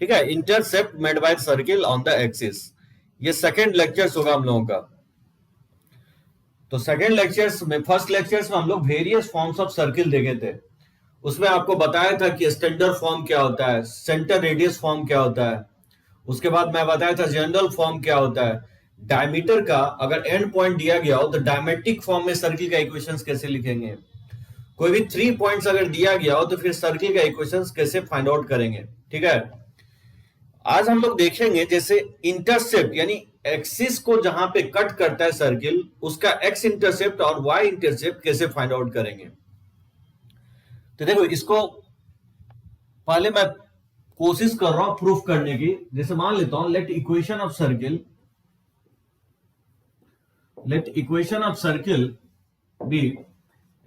ठीक है, intercept made by circle on the axis. ये सेकंड लेक्चर्स होगा हम लोगों का। तो सेकंड लेक्चर्स में, फर्स्ट लेक्चर्स में हम लोग वेरियस फॉर्म्स ऑफ सर्किल देखे थे। उसमें आपको बताया था कि स्टैंडर्ड फॉर्म क्या होता है, सेंटर रेडियस फॉर्म क्या होता है। उसके बाद मैं बताया था जनरल फॉर्म क्या होता है। डायमीटर का अगर एंड पॉइंट दिया गया हो तो डायमेट्रिक फॉर्म में सर्किल का इक्वेशंस कैसे लिखेंगे। कोई भी 3 पॉइंट्स अगर दिया गया हो तो फिर सर्किल का इक्वेशंस कैसे फाइंड आउट करेंगे। ठीक है, आज हम लोग देखेंगे जैसे इंटरसेप्ट यानी एक्सिस को जहां पे कट करता है सर्किल, उसका एक्स इंटरसेप्ट और वाई इंटरसेप्ट कैसे फाइंड आउट करेंगे। तो देखो, इसको पहले मैं कोशिश कर रहा हूं प्रूफ करने की। जैसे मान लेता हूं, let equation of circle be,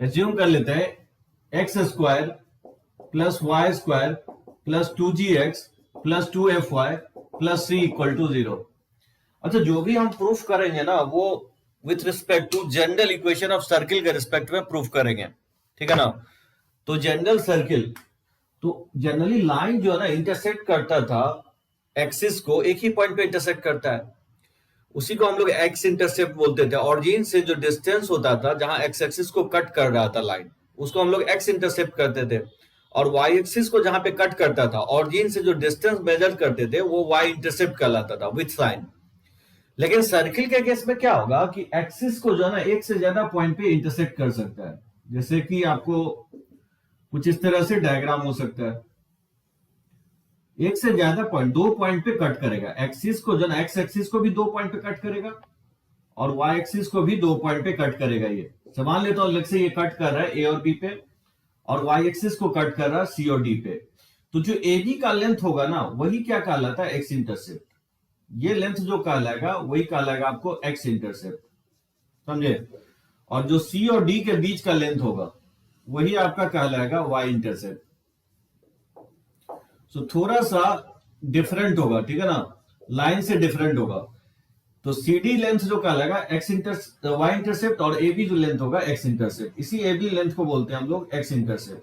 assume कर लेते हैं x square plus y square plus 2gx plus 2fy plus c equal to 0। अच्छा, जो भी हम प्रूफ करेंगे ना वो with respect to general equation of circle के रिस्पेक्ट में प्रूफ करेंगे। ठीक है ना। तो जनरल सर्किल, तो जनरली लाइन जो है ना इंटरसेक्ट करता था एक्सिस को, एक ही पॉइंट पे इंटरसेक्ट करता है, उसी को हम लोग एक्स इंटरसेप्ट बोलते थे। ऑरिजिन से जो डिस्टेंस होता था जहां एक्स एक्सिस को कट कर रहा था लाइन, उसको हम लोग एक्स इंटरसेप्ट करते थे। और वाई एक्सिस को जहां पे कट करता था, ऑरिजिन से जो डिस्टेंस मेजर करते थे, वो वाई इंटरसेप्ट कहलाता था विथ साइन। लेकिन सर्किल के केस में क्या होगा कि एक्सिस को जो है ना एक से ज्यादा पॉइंट पे इंटरसेक्ट कर सकता है। जैसे कि आपको कुछ इस तरह से डायग्राम हो सकता है, एक से ज्यादा पॉइंट, 2 पॉइंट पे कट करेगा। एक्सिस को जो ना, एक्स एक्सिस को भी 2 पॉइंट पे कट करेगा और वाई एक्सिस को भी 2 पॉइंट पे कट करेगा। ये मान लेता हूं, से ये कट कर रहा है ए और बी पे, और वाई एक्सिस को कट कर रहा है सी और डी पे। तो जो ए बी का लेंथ होगा ना, वही क्या कहलाता है, एक्स इंटरसेप्ट। ये लेंथ जो कहलाएगा वही कहलाएगा आपको एक्स इंटरसेप्ट, समझे। और जो सी और डी के बीच का लेंथ होगा वही आपका कहलाएगा वाई इंटरसेप्ट। सो थोड़ा सा डिफरेंट होगा, ठीक है ना, लाइन से डिफरेंट होगा। तो सी डी लेंथ जो कहलाएगा एक्स वाई इंटरसेप्ट, और ए बी जो लेंथ होगा एक्स इंटरसेप्ट। इसी ए बी लेंथ को बोलते हैं हम लोग एक्स इंटरसेप्ट।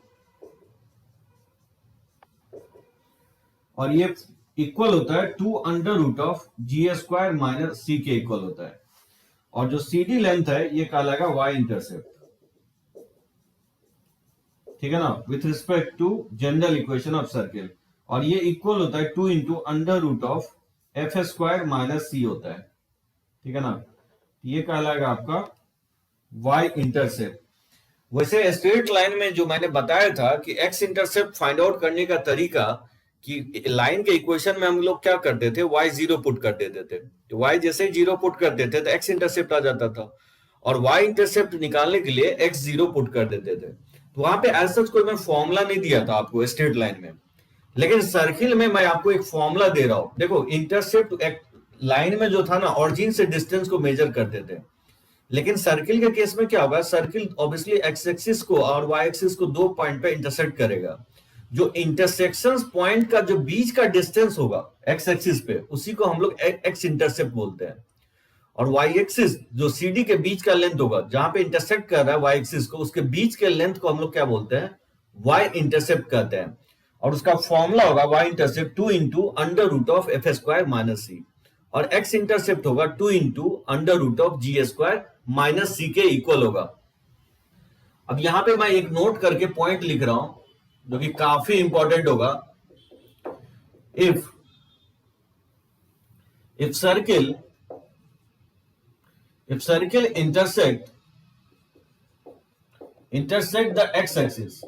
और ये इक्वल होता है 2 under root of ji square minus c के इक्वल होता है। और जो सी डी लेंथ है ये कहलाएगा वाई इंटरसेप्ट, ठीक है ना, with respect to general equation of circle. और ये इक्वल होता है 2 into under root of f square minus c होता है, ठीक है ना। ये कहलाएगा आपका वाई इंटरसेप्ट। वैसे स्ट्रेट लाइन में जो मैंने बताया था कि एक्स इंटरसेप्ट फाइंड आउट करने का तरीका, कि लाइन के इक्वेशन में हम लोग क्या करते थे, y 0 पुट कर देते थे। तो y जैसे ही 0 पुट कर देते तो x इंटरसेप्ट आ जाता था, और y इंटरसेप्ट निकालने के लिए x 0 पुट कर देते थे। तो वहां पे ऐसा कोई मैं फॉर्मूला नहीं दिया था आपको स्ट्रेट लाइन में, लेकिन सर्किल में मैं आपको एक फॉर्मूला दे रहा हूं। देखो, इंटरसेप्ट लाइन में जो था ना, ऑरिजिन से डिस्टेंस को मेजर करते थे, लेकिन सर्किल के केस में क्या होगा, सर्किल ऑब्वियसली एक्स एक्सिस को और वाई एक्सिस को 2 पॉइंट पे इंटरसेक्ट करेगा। जो इंटरसेक्शन पॉइंट का जो बीच का डिस्टेंस होगा एक्स एक्सिस पे, उसी को हम लोग एक्स इंटरसेप्ट बोलते हैं। और वाई एक्सिस जो सीडी के बीच का लेंथ होगा, जहां पे इंटरसेक्ट कर रहा है वाई एक्सिस को, उसके बीच के लेंथ को हम लोग क्या बोलते हैं, वाई इंटरसेप्ट कहते हैं। और उसका फॉर्मूला होगा y intercept 2 into under root of f square minus c, और एक्स इंटरसेप्ट होगा 2 into under root of ji square minus c के इक्वल होगा। अब यहां पे मैं एक नोट करके पॉइंट लिख रहा हूं जो कि काफी इंपॉर्टेंट होगा। If circle intersect the x axis,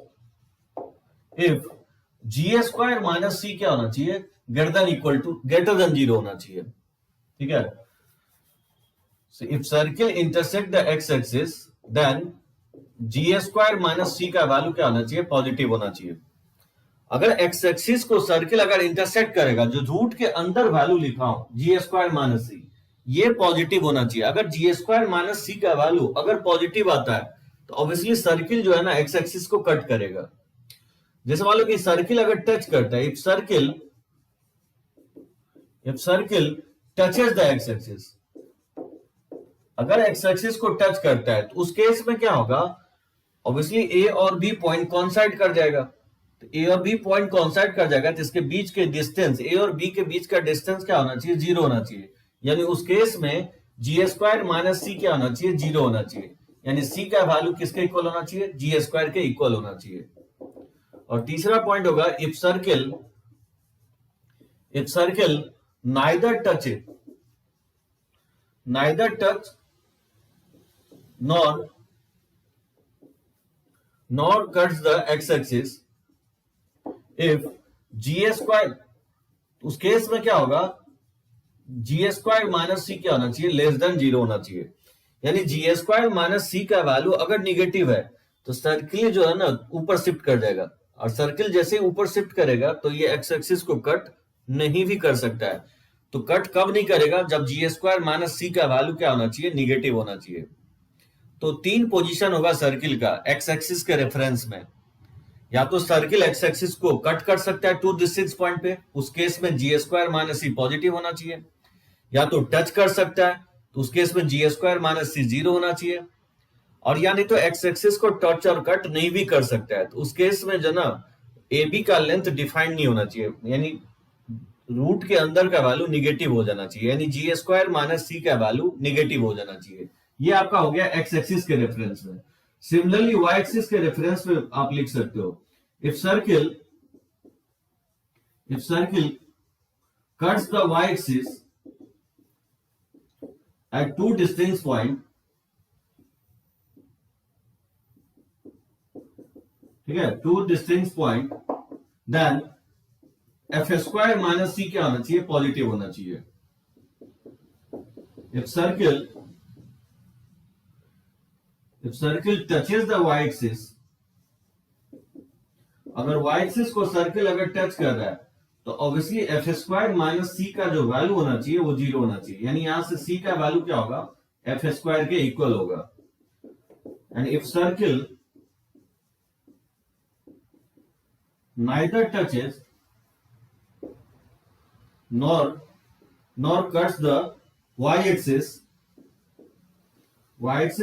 if g square minus c क्या होना चाहिए, ग्रेटर देन 0 होना चाहिए, ठीक है। So if circle intersect the x axis, then g square minus c का वैल्यू क्या होना चाहिए, पॉजिटिव होना चाहिए। अगर एक्स एक्सिस को सर्किल अगर इंटरसेक्ट करेगा, जो रूट के अंदर वैल्यू लिखा हूं जी स्क्वायर माइनस सी, ये पॉजिटिव होना चाहिए। अगर जी स्क्वायर माइनस सी का वैल्यू अगर पॉजिटिव आता है तो ऑब्वियसली सर्किल जो है ना एक्स एक्सिस को कट करेगा। जैसे मान लो कि सर्किल अगर टच करता है, if circle touches the x axis, अगर एक्स एक्सिस को टच करता है तो उस केस में क्या होगा, ऑब्वियसली ए और बी पॉइंट कॉन्साइड कर जाएगा। तो ए और बी पॉइंट कोइंसाइड कर जाएगा, तो इसके बीच के डिस्टेंस, ए और बी के बीच का डिस्टेंस क्या होना चाहिए? 0 होना चाहिए। यानी उस केस में जी स्क्वायर माइनस सी क्या होना चाहिए? 0 होना चाहिए। यानी सी का वैल्यू किसके इक्वल होना चाहिए? जी स्क्वायर के इक्वल होना चाहिए। और तीसरा पॉइंट होगा if circle neither touch nor cuts the x-axis if g square, उस केस में क्या होगा? जी स्क्वायर माइनस सी क्या होना चाहिए? लेस देन 0 होना चाहिए। यानी जी स्क्वायर माइनस सी का वैल्यू अगर निगेटिव है तो सर्किल जो है ना ऊपर शिफ्ट कर जाएगा, और सर्किल जैसे ऊपर शिफ्ट करेगा तो ये एक्स एक्सिस को कट नहीं भी कर सकता है। तो कट कब नहीं करेगा? जब जी स्क्वायर माइनस सी का वैल्यू क्या होना चाहिए? निगेटिव होना चाहिए। तो 3 पोजीशन होगा सर्किल का एक्स एक्सिस के रेफरेंस में। या तो सर्किल एक्स एक्सिस को कट कर सकता है 2 डिस्टेंस पॉइंट पे, उस केस में जी स्क्वायर माइनस सी पॉजिटिव होना चाहिए। या तो टच कर सकता है, तो उस केस में जी स्क्वायर माइनस सी 0 होना चाहिए। और या नहीं तो एक्स एक्सिस को टच और कट नहीं भी कर सकता है, तो उस केस में जो ना ए बी का लेंथ डिफाइंड नहीं होना चाहिए, यानी रूट के अंदर का वैल्यू निगेटिव हो जाना चाहिए, यानी जी स्क्वायर माइनस सी का वैल्यू निगेटिव हो जाना चाहिए। ये आपका हो गया एक्स एक्सिस के रेफरेंस में। सिमिलरली वाई एक्सिस के रेफरेंस में आप लिख सकते हो if circle cuts the y axis at 2 distinct points, ठीक है, 2 distinct point, then f square minus c क्या होना चाहिए? पॉजिटिव होना चाहिए। If circle touches the y axis, अगर y एक्सिस को सर्किल अगर टच कर रहा है तो obviously f square minus c का जो वैल्यू होना चाहिए वो 0 होना चाहिए। यानी यहां से सी का वैल्यू क्या होगा? एफ स्क्वायर के इक्वल होगा। And if circle neither touches nor cuts the y axis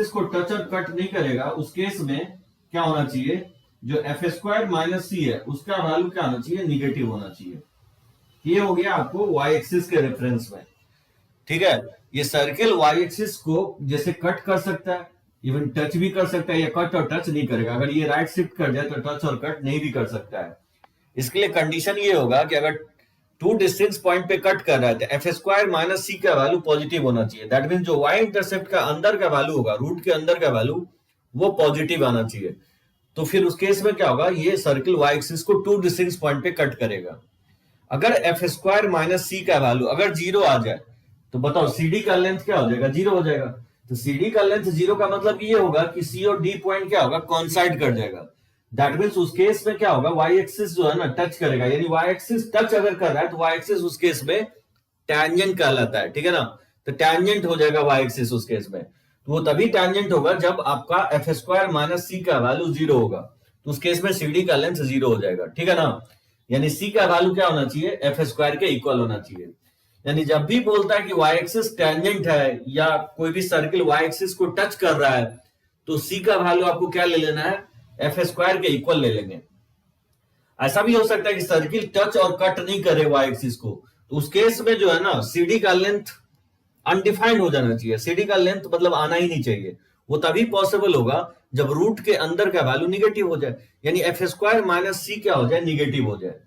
को टच और कट नहीं करेगा, उस केस में क्या होना चाहिए? जो एफ स्क्वायर माइनस सी है उसका वैल्यू क्या होना चाहिए? निगेटिव होना चाहिए। ये हो गया आपको वाई एक्सिस के रेफरेंस में, ठीक है। ये सर्किल वाई एक्सिस को जैसे कट कर सकता है, इवन टच भी कर सकता है, या कट और टच नहीं करेगा। अगर ये राइट शिफ्ट कर जाए तो टच और कट नहीं भी कर सकता है। इसके लिए कंडीशन ये होगा कि अगर 2 डिस्टेंस पॉइंट पे कट कर रहा है तो एफ स्क्वायर माइनस सी का वैल्यू पॉजिटिव होना चाहिए। दैट मीन जो वाई इंटरसेप्ट का अंदर का वैल्यू होगा, रूट के अंदर का वैल्यू, वो पॉजिटिव आना चाहिए। तो फिर उस केस में क्या होगा? ये सर्किल वाई एक्सिस को 2 डिस्टेंस पॉइंट पे कट करेगा। अगर एफ स्क्वायर माइनस सी का वैल्यू अगर 0 आ जाए तो बताओ सीडी का लेंथ क्या हो जाएगा? 0 हो जाएगा। तो सीडी का लेंथ 0 का मतलब ये होगा कि सी और डी पॉइंट क्या होगा? कॉन्साइड कर जाएगा। दैट मीन्स उस केस में क्या होगा? वाई एक्सिस जो है ना टच करेगा, यानी वाई एक्सिस टच अगर कर रहा है तो वाई एक्सिस उस केस में टैंजेंट कहलाता है, ठीक है ना। तो टैंजेंट हो जाएगा वाई एक्सिस उस केस में। तो वो तभी टैंजेंट होगा जब आपका एफ स्क्वायर माइनस सी का वैल्यू 0 होगा, तो उस केस में सीडी का लेंथ 0 हो जाएगा, ठीक है ना। यानी सी का वैल्यू क्या होना चाहिए? एफ स्क्वायर के इक्वल होना चाहिए। यानी जब भी बोलता है कि वाई एक्सिस टैंजेंट है या कोई भी सर्किल वाई एक्सिस को टच कर रहा है, तो सी का वैल्यू आपको क्या ले लेना है? एफ स्क्वायर के इक्वल ले लेंगे। ऐसा भी हो सकता है कि सर्किल टच और कट नहीं करे वाई एक्सिस को, तो उस केस में जो है ना सीडी का लेंथ अनडिफाइंड हो जाना चाहिए। सीडी का लेंथ मतलब आना ही नहीं चाहिए। वो तभी पॉसिबल होगा जब रूट के अंदर का वैल्यू निगेटिव हो जाए, यानी एफ स्क्वायर माइनस सी क्या हो जाए? निगेटिव हो जाए।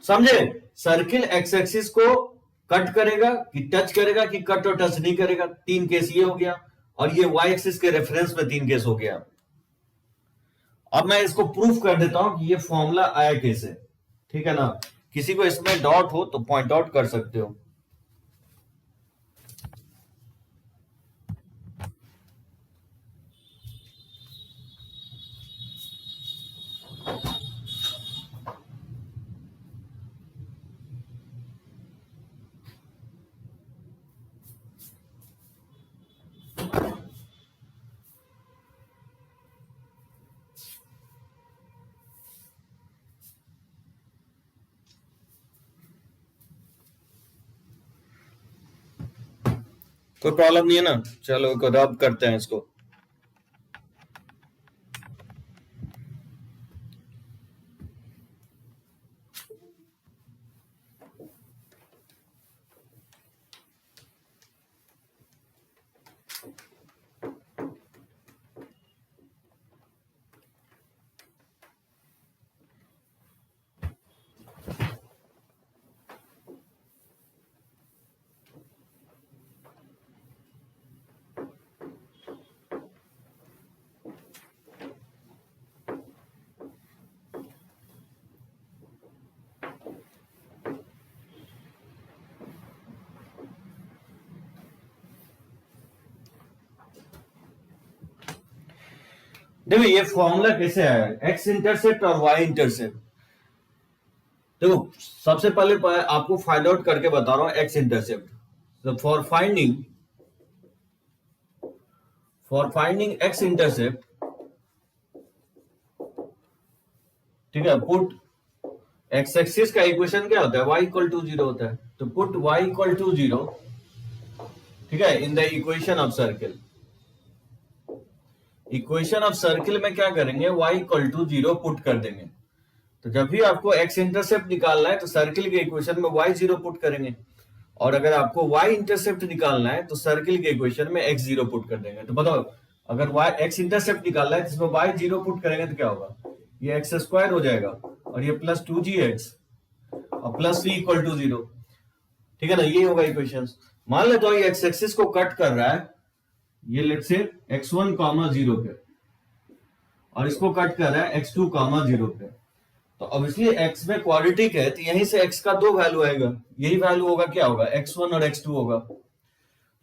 समझे? सर्किल एक्स एक्सिस को कट करेगा कि टच करेगा कि कट और टच नहीं करेगा। 3 केस ये हो गया, और ये वाई एक्सिस के रेफरेंस में 3 केस हो गया। अब मैं इसको प्रूफ कर देता हूं कि ये फॉर्मूला आया कैसे, ठीक है ना। किसी को इसमें डाउट हो तो पॉइंट आउट कर सकते हो। कोई प्रॉब्लम नहीं है ना। चलो रब करते हैं इसको। देखो ये फॉर्मूला कैसे आया, एक्स इंटरसेप्ट और वाई इंटरसेप्ट। देखो सबसे पहले आपको फाइंड आउट करके बता रहा हूं एक्स इंटरसेप्ट। तो फॉर फाइंडिंग एक्स इंटरसेप्ट, ठीक है, पुट एक्स एक्सिस का इक्वेशन क्या होता है, y इक्वल टू 0 होता है। तो पुट y इक्वल टू 0, ठीक है, in the equation of circle. Equation of circle में क्या करेंगे, y इक्वल टू 0 पुट कर देंगे। तो जब भी आपको x इंटरसेप्ट निकालना है तो सर्किल के इक्वेशन में y 0 पुट करेंगे, और अगर आपको y इंटरसेप्ट निकालना है तो सर्किल के इक्वेशन में x 0 पुट कर देंगे। तो बताओ, अगर y x इंटरसेप्ट निकालना है तो इसमें y 0 पुट करेंगे तो क्या होगा, ये एक्स स्क्वायर हो जाएगा और ये प्लस 2gx और प्लस c इक्वल टू 0, ठीक है ना, ये होगा इक्वेशन। मान लेते हो ये एक्स एक्सिस को कट कर रहा है, ये लेट्स से x1 कॉमा 0 पे, और इसको कट कर रहा है x2 कॉमा 0 पे। तो ऑब्वियसली x में क्वाड्रेटिक है तो यहीं से x का दो वैल्यू आएगा, यही वैल्यू होगा, क्या होगा, x1 और x2 होगा।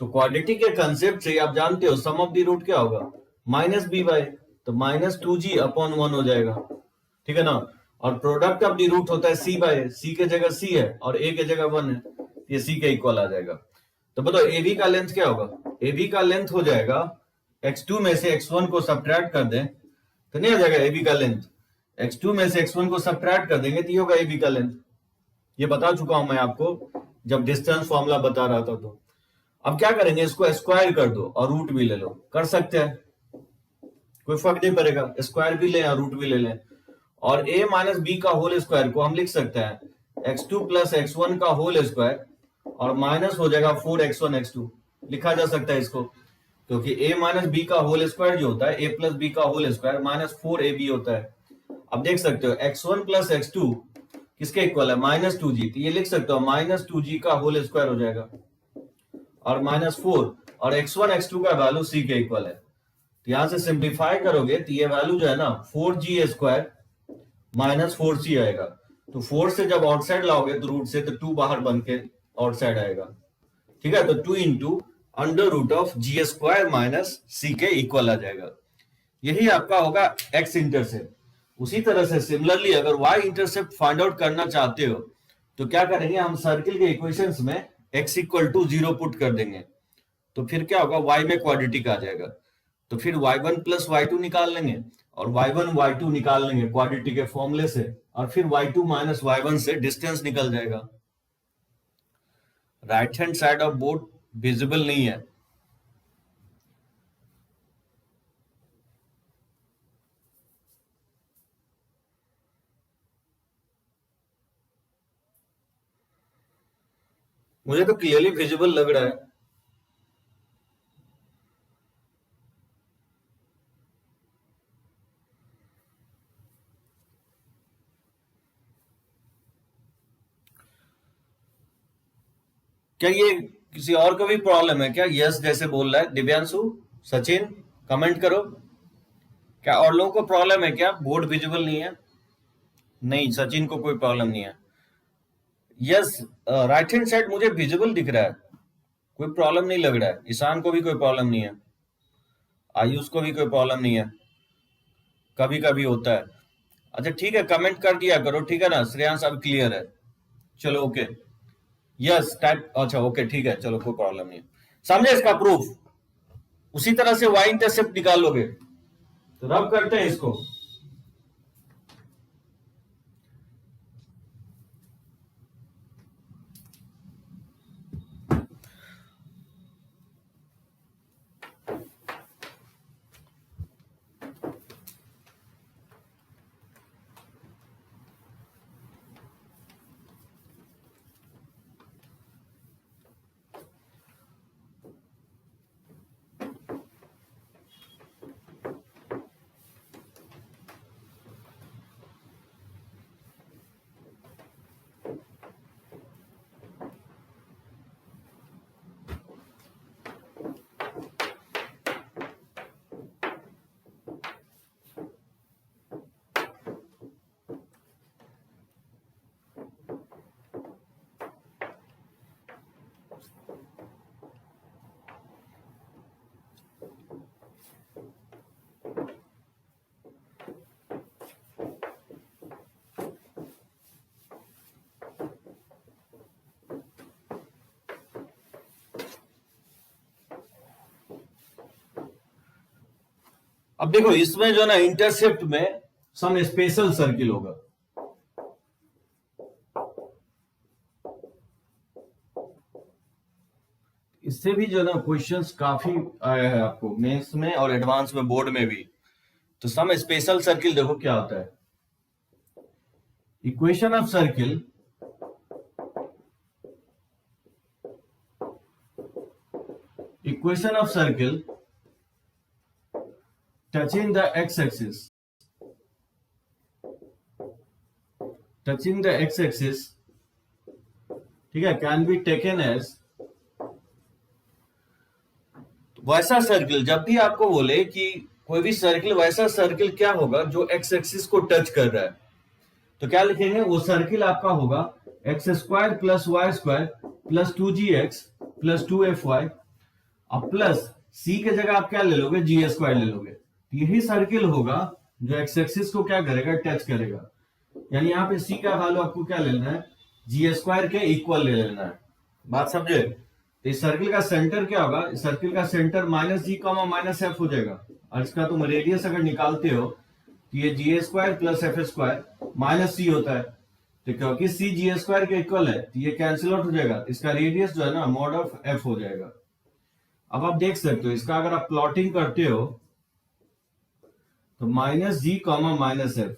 तो क्वाड्रेटिक के कंसेप्ट से आप जानते हो सम ऑफ द रूट क्या होगा, माइनस बी बाई, तो माइनस 2g अपॉन 1 हो जाएगा, ठीक है ना। और प्रोडक्ट ऑफ द रूट होता है c बाय, c के जगह c है और a के जगह 1 है, ये c के इक्वल आ जाएगा। तो बताओ ab का लेंथ क्या होगा, ab का लेंथ हो जाएगा, x2 में से x1 को सब्ट्रैक्ट कर दें तो नहीं आ जाएगा ab का लेंथ, x2 में से x1 को सब्ट्रैक्ट कर देंगे तो ये होगा ab का लेंथ। ये बता चुका हूं मैं आपको जब डिस्टेंस फॉर्मूला बता रहा था। तो अब क्या करेंगे, इसको स्क्वायर कर दो और रूट भी ले लो, कर सकते हैं, कोई फर्क नहीं पड़ेगा, स्क्वायर भी लें और रूट भी ले लें। और a माइनस बी का होल स्क्वायर को हम लिख सकते हैं x2 प्लस x1 का होल स्क्वायर, और माइनस हो जाएगा 4x1 x2, लिखा जा सकता है इसको, क्योंकि a माइनस बी का होल स्क्वायर जो होता है a प्लस बी का होल स्क्वायर माइनस 4ab होता है। अब देख सकते हो x1 प्लस x2 किसके इक्वल है, माइनस 2g, तो ये लिख सकते हो माइनस 2g का होल स्क्वायर हो जाएगा और माइनस 4, और x1 x2 का वैल्यू c के इक्वल है। तो यहां से सिंप्लीफाई करोगे तो ये वैल्यू जो है ना 4g स्क्वायर माइनस 4c आएगा। तो 4 से जब आउटसाइड लाओगे तो रूट से, तो 2 बाहर बन के आउटसाइड आएगा, ठीक है। तो 2 into under root of ji square minus c के इक्वल आ जाएगा, यही आपका होगा एक्स इंटरसेप्ट। उसी तरह से सिमिलरली अगर वाई इंटरसेप्ट फाइंड आउट करना चाहते हो तो क्या करेंगे, हम सर्किल के इक्वेशंस में x इक्वल टू 0 पुट कर देंगे, तो फिर क्या होगा, y में क्वाड्रेटिक आ जाएगा, तो फिर y1 प्लस y2 निकाल लेंगे और y1 y2 निकाल लेंगे क्वाड्रेटिक के फॉर्मूले से, और फिर y2 माइनस y1 से डिस्टेंस निकल जाएगा। Right hand side of board visible नहीं है, मुझे तो क्लियरली विजिबल लग रहा है। क्या ये किसी और को भी प्रॉब्लम है क्या, यस जैसे बोल रहा है दिव्यांशु, सचिन, कमेंट करो, क्या और लोगों को प्रॉब्लम है क्या, बोर्ड विजिबल नहीं है। नहीं, सचिन को कोई प्रॉब्लम नहीं है। यस, राइट हैंड साइड मुझे विजिबल दिख रहा है, कोई प्रॉब्लम नहीं लग रहा है, ईशान को भी कोई प्रॉब्लम नहीं है, आयुष को भी कोई प्रॉब्लम नहीं है, कभी कभी होता है। अच्छा ठीक है, कमेंट कर दिया करो, ठीक है ना। श्रेयांश अब क्लियर है, चलो ओके, यस टाइप, अच्छा ओके ठीक है, चलो कोई प्रॉब्लम नहीं है। समझे इसका प्रूफ, उसी तरह से वाई इंटरसेप्ट निकालोगे, तो रब करते हैं इसको। अब देखो इसमें जो ना इंटरसेप्ट में सम स्पेशल सर्किल होगा। इससे भी जो ना क्वेश्चंस काफी आया है आपको मेंस में और एडवांस में, बोर्ड में भी। तो सम स्पेशल सर्किल देखो क्या होता है। Equation of circle touching the x-axis ठीक है, कैन बी टेकन एज वैसा सर्किल। जब भी आपको बोले कि कोई भी सर्किल, वैसा सर्किल क्या होगा जो एक्स एक्सिस को टच कर रहा है, तो क्या लिखेंगे, वो सर्किल आपका होगा x square plus y square plus 2gx plus 2fy अब प्लस सी के जगह आप क्या ले लोगे, जी स्क्वायर ले लोगे। यही सर्किल होगा जो एक्स एक्सिस को क्या करेगा, टच करेगा। यानी यहाँ पे सी का वैल्यू आपको क्या लेना है, जी स्क्वायर के इक्वल ले लेना है। बात समझे? तो इस सर्किल का सेंटर क्या होगा, इस सर्किल का centre minus g comma minus F हो जाएगा। और इसका तुम रेडियस अगर निकालते हो तो ये g square plus F square minus c होता है। तो क्योंकि सी जी स्क्वायर के इक्वल है तो ये कैंसिल आउट हो जाएगा, इसका रेडियस जो है ना मॉड ऑफ एफ हो जाएगा। अब आप देख सकते हो इसका अगर आप प्लॉटिंग करते हो तो minus g comma minus F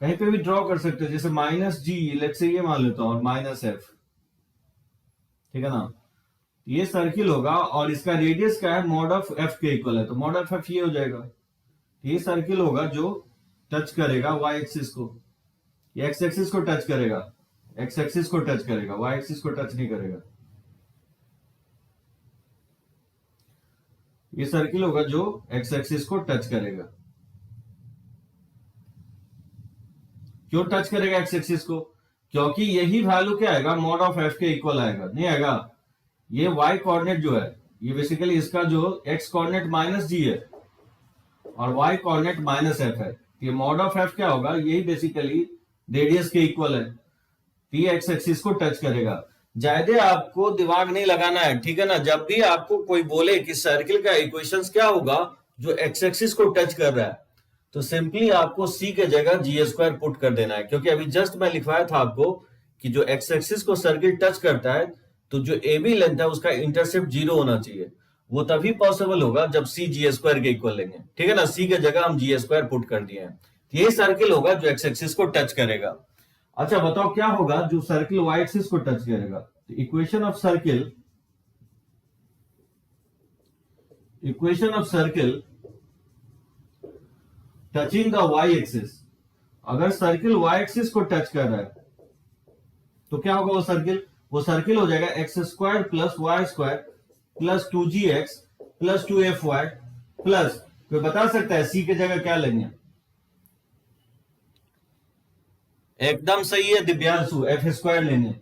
कहीं पे भी ड्रॉ कर सकते हो, जैसे माइनस जी लेट से ये मान लेता हूं और माइनस एफ, ठीक है ना। ये सर्किल होगा और इसका रेडियस क्या है, मॉड ऑफ एफ के इक्वल है, तो मॉड ऑफ एफ ये हो जाएगा। ये सर्किल होगा जो टच करेगा वाई एक्सिस को, ये एक्स एक्सिस को टच करेगा, एक्स एक्सिस को टच करेगा, वाई एक्सिस को टच नहीं करेगा। ये सर्किल होगा जो एक्स एक्सिस को टच करेगा। क्यों टच करेगा एक्स एक्सिस को, क्योंकि यही वैल्यू क्या आएगा, मॉड ऑफ एफ के इक्वल आएगा, नहीं आएगा। ये वाई कोऑर्डिनेट जो है ये बेसिकली इसका जो एक्स कोऑर्डिनेट माइनस जी है और वाई कोऑर्डिनेट माइनस एफ है। ये मॉड ऑफ एफ क्या होगा, यही बेसिकली रेडियस के इक्वल है। ये एक्स एक्सिस को टच करेगा। ज्यादा आपको दिमाग नहीं लगाना है, ठीक है ना। जब भी आपको कोई बोले कि सर्किल का इक्वेशंस क्या होगा जो एक्स एक्सिस को टच कर रहा है, तो सिंपली आपको सी के जगह जी स्क्वायर पुट कर देना है। क्योंकि अभी जस्ट मैं लिखवाया था आपको कि जो एक्स एक्सिस को सर्किल टच करता है तो जो ए बी लेंथ है उसका इंटरसेप्ट 0 होना चाहिए। वो तभी पॉसिबल होगा जब सी जी स्क्वायर के इक्वल लेंगे, ठीक है ना। सी के जगह हम जी स्क्वायर पुट कर दिए हैं। ये सर्किल होगा जो एक्स एक्सिस को टच करेगा। अच्छा बताओ क्या होगा जो सर्किल वाई एक्सिस को टच करेगा। Equation of circle touching the y axis. अगर सर्किल वाई एक्सिस को टच कर रहा है तो क्या होगा, वो सर्किल हो जाएगा x square plus y square plus 2gx plus 2fy plus, कोई बता सकता है सी के जगह क्या लेंगे। एकदम सही है दिव्यांशु, एफ स्क्वायर लेंगे।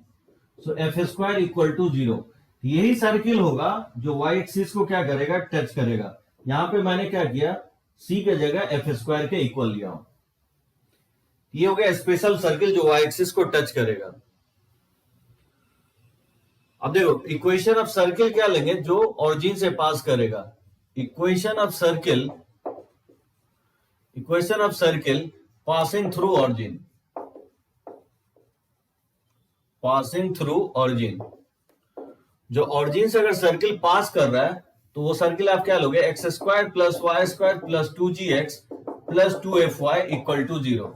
सो एफ स्क्वायर इक्वल टू 0। यही सर्किल होगा जो वाई एक्सिस को क्या करेगा, टच करेगा। यहां पे मैंने क्या किया, सी के जगह एफ स्क्वायर के इक्वल लिया हूं। ये हो गया स्पेशल सर्किल जो वाई एक्सिस को टच करेगा। अब देखो इक्वेशन ऑफ सर्किल क्या लेंगे, जो ऑरिजिन से पास करेगा। Equation of circle passing through origin. जो ऑरिजिन से अगर सर्किल पास कर रहा है तो वो सर्किल आप क्या लोगे, x square plus y square plus 2gx plus 2fy equal to 0।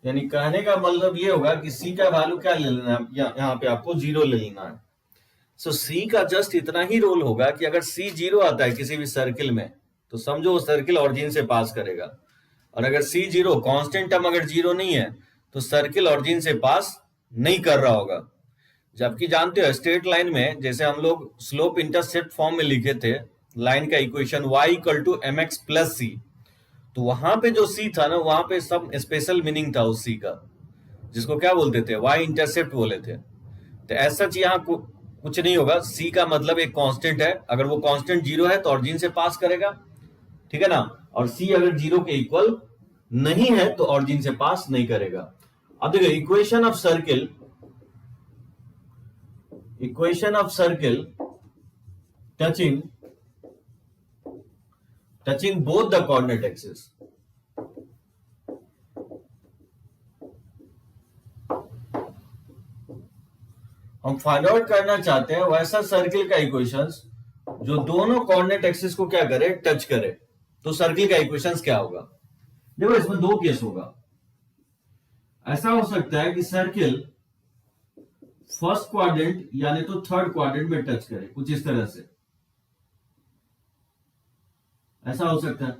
यानी कहने का मतलब ये होगा कि सी का वैल्यू क्या ले लेना है, यहां पे आपको 0 ले लेना है। सो सी का जस्ट इतना ही रोल होगा कि अगर सी 0 आता है किसी भी सर्किल में तो समझो वो सर्किल ऑरिजिन से पास करेगा। और अगर सी 0 कांस्टेंट टर्म अगर 0 नहीं है तो सर्किल ऑरिजिन से पास नहीं कर रहा होगा। जबकि जानते हो स्ट्रेट लाइन में जैसे हम लोग स्लोप इंटरसेप्ट फॉर्म में लिखे थे लाइन का equation y equal to mx plus c, तो वहां पे जो सी था ना वहां पे सब स्पेशल मीनिंग था उस सी का, जिसको क्या बोलते थे, y इंटरसेप्ट बोले थे। तो ऐसा चीज यहाँ कुछ नहीं होगा। सी का मतलब एक कांस्टेंट है, अगर वो कांस्टेंट 0 है तो ऑरिजिन से पास करेगा, ठीक है ना। और सी अगर 0 के इक्वल नहीं है तो ऑरिजिन से पास नहीं करेगा। अब देखो equation of circle touching both the coordinate axis. हम फाइंड आउट करना चाहते हैं वैसा सर्किल का इक्वेशंस जो दोनों कोऑर्डिनेट एक्सिस को क्या करे, टच करे। तो सर्किल का इक्वेशंस क्या होगा? देखो इसमें दो केस होगा। ऐसा हो सकता है कि सर्किल फर्स्ट क्वाड्रेंट यानी तो थर्ड क्वाड्रेंट में टच करे, कुछ इस तरह से, ऐसा हो सकता है।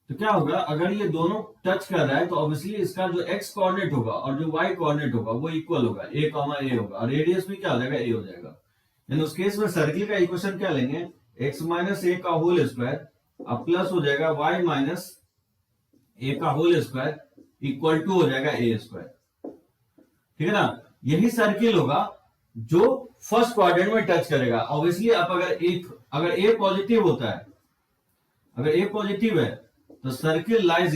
तो क्या होगा, अगर ये दोनों टच कर रहा है तो ऑब्वियसली इसका जो एक्स कोऑर्डिनेट होगा और जो वाई कोऑर्डिनेट होगा वो इक्वल होगा, ए कॉमा ए होगा, और रेडियस भी क्या हो जाएगा, ए हो जाएगा। यानी उस केस में सर्किल का इक्वेशन क्या लेंगे, एक्स माइनस ए का होल स्क्वायर अब प्लस हो जाएगा वाई माइनस ए का होल स्क्वायर इक्वल टू हो जाएगा ए स्क्वायर। ठीक है ना? यही सर्किल होगा जो फर्स्ट क्वाड्रेंट में टच करेगा। ऑब्वियसली अब अगर ए पॉजिटिव होता है, अगर ए पॉजिटिव है तो circle lies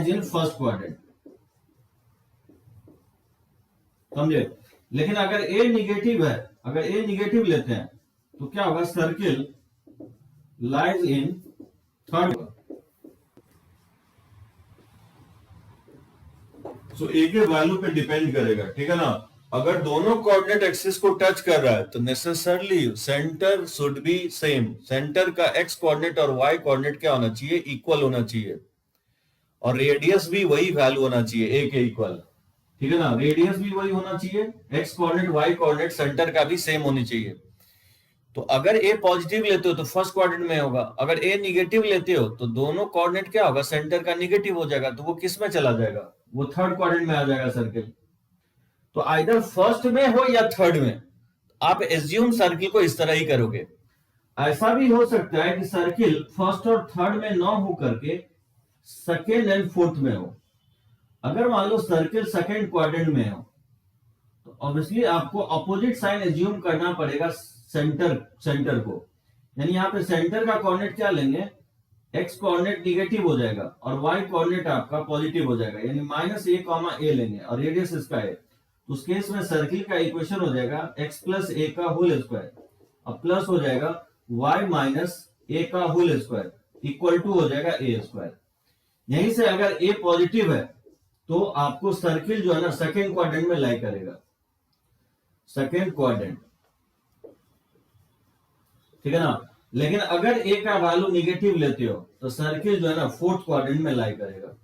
in first quadrant, समझे? लेकिन अगर ए निगेटिव है, अगर ए निगेटिव लेते हैं तो क्या होगा, सर्किल लाइज इन थर्ड। सो ए के वैल्यू पे डिपेंड करेगा, ठीक है ना? अगर दोनों कोऑर्डिनेट एक्सिस को टच कर रहा है तो necessarily centre should be same. Centre का एक्स कोऑर्डिनेट और वाई कोऑर्डिनेट क्या होना चाहिए, इक्वल होना चाहिए, और रेडियस भी वही वैल्यू होना चाहिए, ए के इक्वल। ठीक है ना? रेडियस भी वही होना चाहिए, x coordinate y coordinate centre का भी सेम होनी चाहिए। तो अगर ए पॉजिटिव लेते हो तो फर्स्ट क्वाड्रेंट में होगा, अगर ए निगेटिव लेते हो तो दोनों कोऑर्डिनेट क्या होगा, सेंटर का निगेटिव हो जाएगा, तो वो किस में चला जाएगा, वो थर्ड क्वाड्रेंट में आ जाएगा सर्किल। तो आइदर फर्स्ट में हो या थर्ड में, आप एज्यूम सर्किल को इस तरह ही करोगे। ऐसा भी हो सकता है कि सर्किल फर्स्ट और थर्ड में ना हो करके सेकेंड एंड फोर्थ में हो। अगर मान लो सर्किल सेकेंड क्वाड्रेंट में हो तो ऑब्वियसली आपको अपोजिट साइन एज्यूम करना पड़ेगा सेंटर को। यानी यहां पे सेंटर का कोऑर्डिनेट क्या लेंगे, एक्स कोऑर्डिनेट निगेटिव हो जाएगा और वाई कोऑर्डिनेट आपका पॉजिटिव हो जाएगा, यानी माइनस ए कॉमा ए लेंगे और रेडियस इसका है। उस केस में सर्किल का इक्वेशन हो जाएगा x प्लस ए का होल स्क्वायर अब प्लस हो जाएगा y माइनस ए का होल स्क्वायर इक्वल टू हो जाएगा ए स्क्वायर। यहीं से अगर a पॉजिटिव है तो आपको सर्किल जो है ना सेकेंड क्वाड्रेंट में लाई करेगा, सेकेंड क्वाड्रेंट। ठीक है ना? लेकिन अगर a का वैल्यू निगेटिव लेते हो तो सर्किल जो है ना फोर्थ क्वाड्रेंट में लाई करेगा,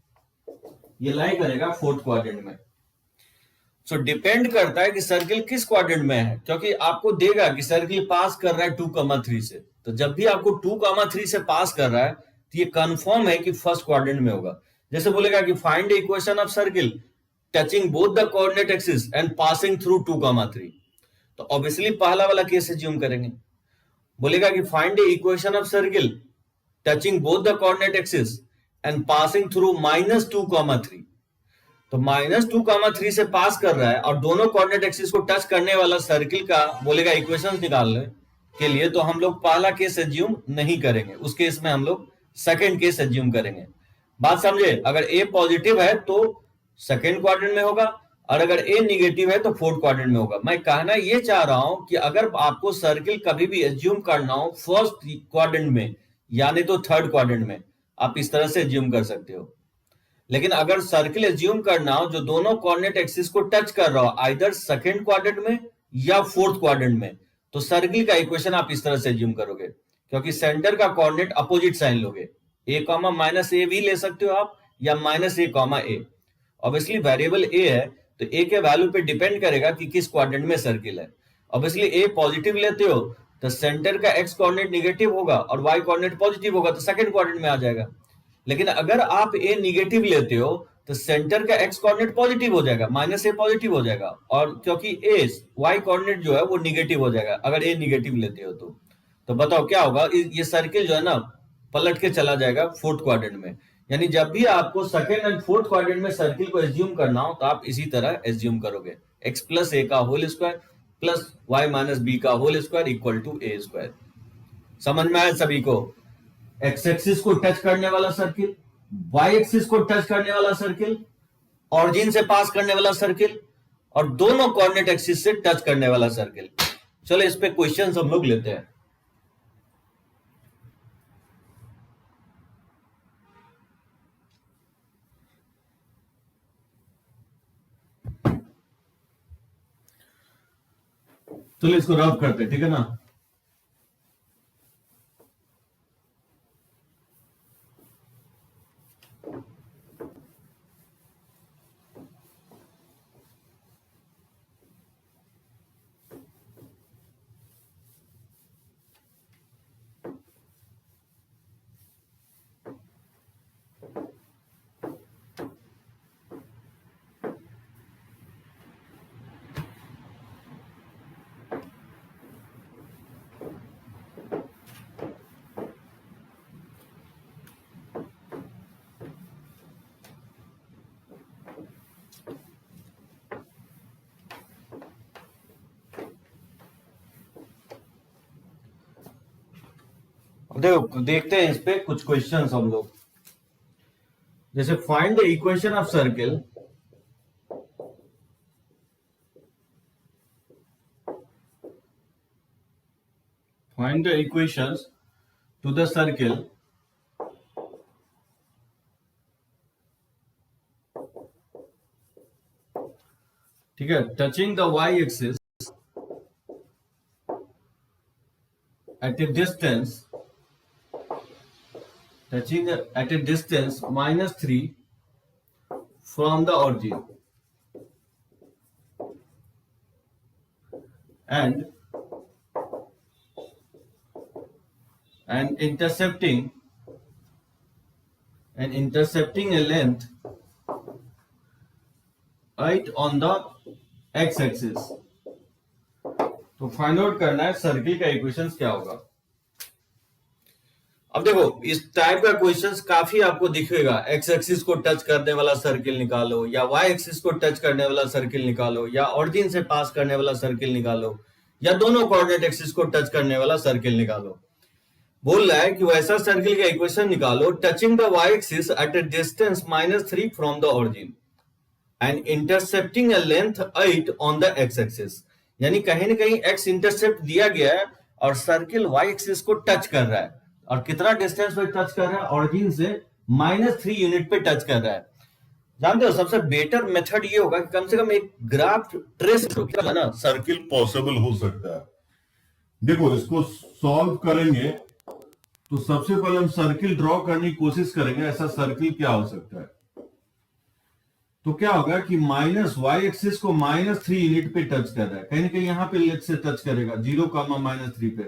ये लाई करेगा फोर्थ क्वाड्रेंट में। सो डिपेंड करता है कि सर्किल किस क्वाड्रेंट में है, क्योंकि आपको देगा कि सर्किल पास कर रहा है 2,3 से। तो जब भी आपको 2,3 से पास कर रहा है तो ये कंफर्म है कि फर्स्ट क्वाड्रेंट में होगा। जैसे बोलेगा कि find the equation of circle touching both the coordinate axis and passing through 2,3, तो ऑब्वियसली पहला वाला केस एज्यूम करेंगे। बोलेगा कि find the equation of circle touching both the coordinate axis and passing through -2,3, तो -2,3 से पास कर रहा है और दोनों कोऑर्डिनेट एक्सिस को टच करने वाला सर्किल का बोलेगा इक्वेशंस निकालने के लिए, तो हम लोग पहला केस एज्यूम नहीं करेंगे, उस केस में हम लोग सेकंड केस एज्यूम करेंगे। बात समझे? अगर ए पॉजिटिव है तो सेकंड क्वाड्रेंट में होगा और अगर ए निगेटिव है तो फोर्थ क्वाड्रेंट में होगा। मैं कहना ये चाह रहा हूं कि अगर आपको सर्किल कभी भी एज्यूम करना हो फर्स्ट क्वाड्रेंट में यानी तो थर्ड क्वाड्रेंट में, आप इस तरह से एज्यूम कर सकते हो। लेकिन अगर सर्किल एज्यूम करना हो जो दोनों कोऑर्डिनेट एक्सिस को टच कर रहा हो आइदर सेकंड क्वाड्रेंट में या फोर्थ क्वाड्रेंट में, तो सर्किल का इक्वेशन आप इस तरह से एज्यूम करोगे, क्योंकि सेंटर का कोऑर्डिनेट अपोजिट साइन लोगे, ए कॉमा माइनस ए भी ले सकते हो आप या माइनस ए कॉमा ए। ऑब्वियसली वेरिएबल ए है तो ए के वैल्यू पे डिपेंड करेगा कि किस क्वाड्रेंट में सर्किल है। ऑब्वियसली ए पॉजिटिव लेते हो तो सेंटर का एक्स कोऑर्डिनेट निगेटिव होगा और वाई कोऑर्डिनेट पॉजिटिव होगा, तो सेकंड क्वाड्रेंट में आ जाएगा। लेकिन अगर आप ए निगेटिव लेते हो तो सेंटर का एक्स कोऑर्डिनेट पॉजिटिव हो जाएगा, माइनस ए पॉजिटिव हो जाएगा, और क्योंकि ए वाई कोऑर्डिनेट जो है वो निगेटिव हो जाएगा अगर ए निगेटिव लेते हो तो बताओ क्या होगा, ये सर्किल जो है ना पलट के चला जाएगा फोर्थ क्वाड्रेंट में। यानी जब भी आपको सेकंड एंड फोर्थ क्वाड्रेंट में सर्किल को एज्यूम करना हो तो आप इसी तरह एज्यूम करोगे, एक्स प्लस ए का whole square plus y minus b का whole square equal to a square. समझ में आया सभी को? एक्स एक्सिस को टच करने वाला सर्किल, वाई एक्सिस को टच करने वाला सर्किल, ऑरिजिन से पास करने वाला सर्किल और दोनों कोऑर्डिनेट एक्सिस से टच करने वाला सर्किल, चलो इस पे क्वेश्चंस हम लोग लेते हैं। चलो इसको रफ करते हैं, ठीक है ना। देखो देखते हैं इस पे कुछ क्वेश्चंस हम लोग। जैसे find the equation of circle, find the equations to the circle ठीक है, touching the y axis at a distance, touching at a distance -3 from the origin and intercepting a length 8 on the x-axis। तो find out करना है circle का equations क्या होगा। अब देखो इस टाइप का क्वेश्चंस काफी आपको दिखेगा। एक्स एक्सिस को टच करने वाला सर्किल निकालो, या वाई एक्सिस को टच करने वाला सर्किल निकालो, या ऑरिजिन से पास करने वाला सर्किल निकालो, या दोनों कोऑर्डिनेट एक्सिस को टच करने वाला सर्किल निकालो। बोल रहा है कि वैसा सर्किल का इक्वेशन निकालो touching the y axis at a distance -3 from the origin and intercepting a length 8 on the x axis. यानी कहीं ना कहीं एक्स इंटरसेप्ट दिया गया है और सर्किल वाई एक्सिस को टच कर रहा है, और कितना डिस्टेंस पे टच कर रहा है, ऑरिजिन से -3 यूनिट पे टच कर रहा है। जानते हो सबसे बेटर मेथड ये होगा कि कम से कम एक ग्राफ ट्रेस है ना, सर्किल पॉसिबल हो सकता है। देखो इसको सॉल्व करेंगे तो सबसे पहले हम सर्किल ड्रॉ करने की कोशिश करेंगे, ऐसा सर्किल क्या हो सकता है। तो क्या होगा कि माइनस वाई एक्सिस को -3 यूनिट पे टच कर रहा है, कहीं ना कहीं यहां पे लेट से टच करेगा 0, -3 पे,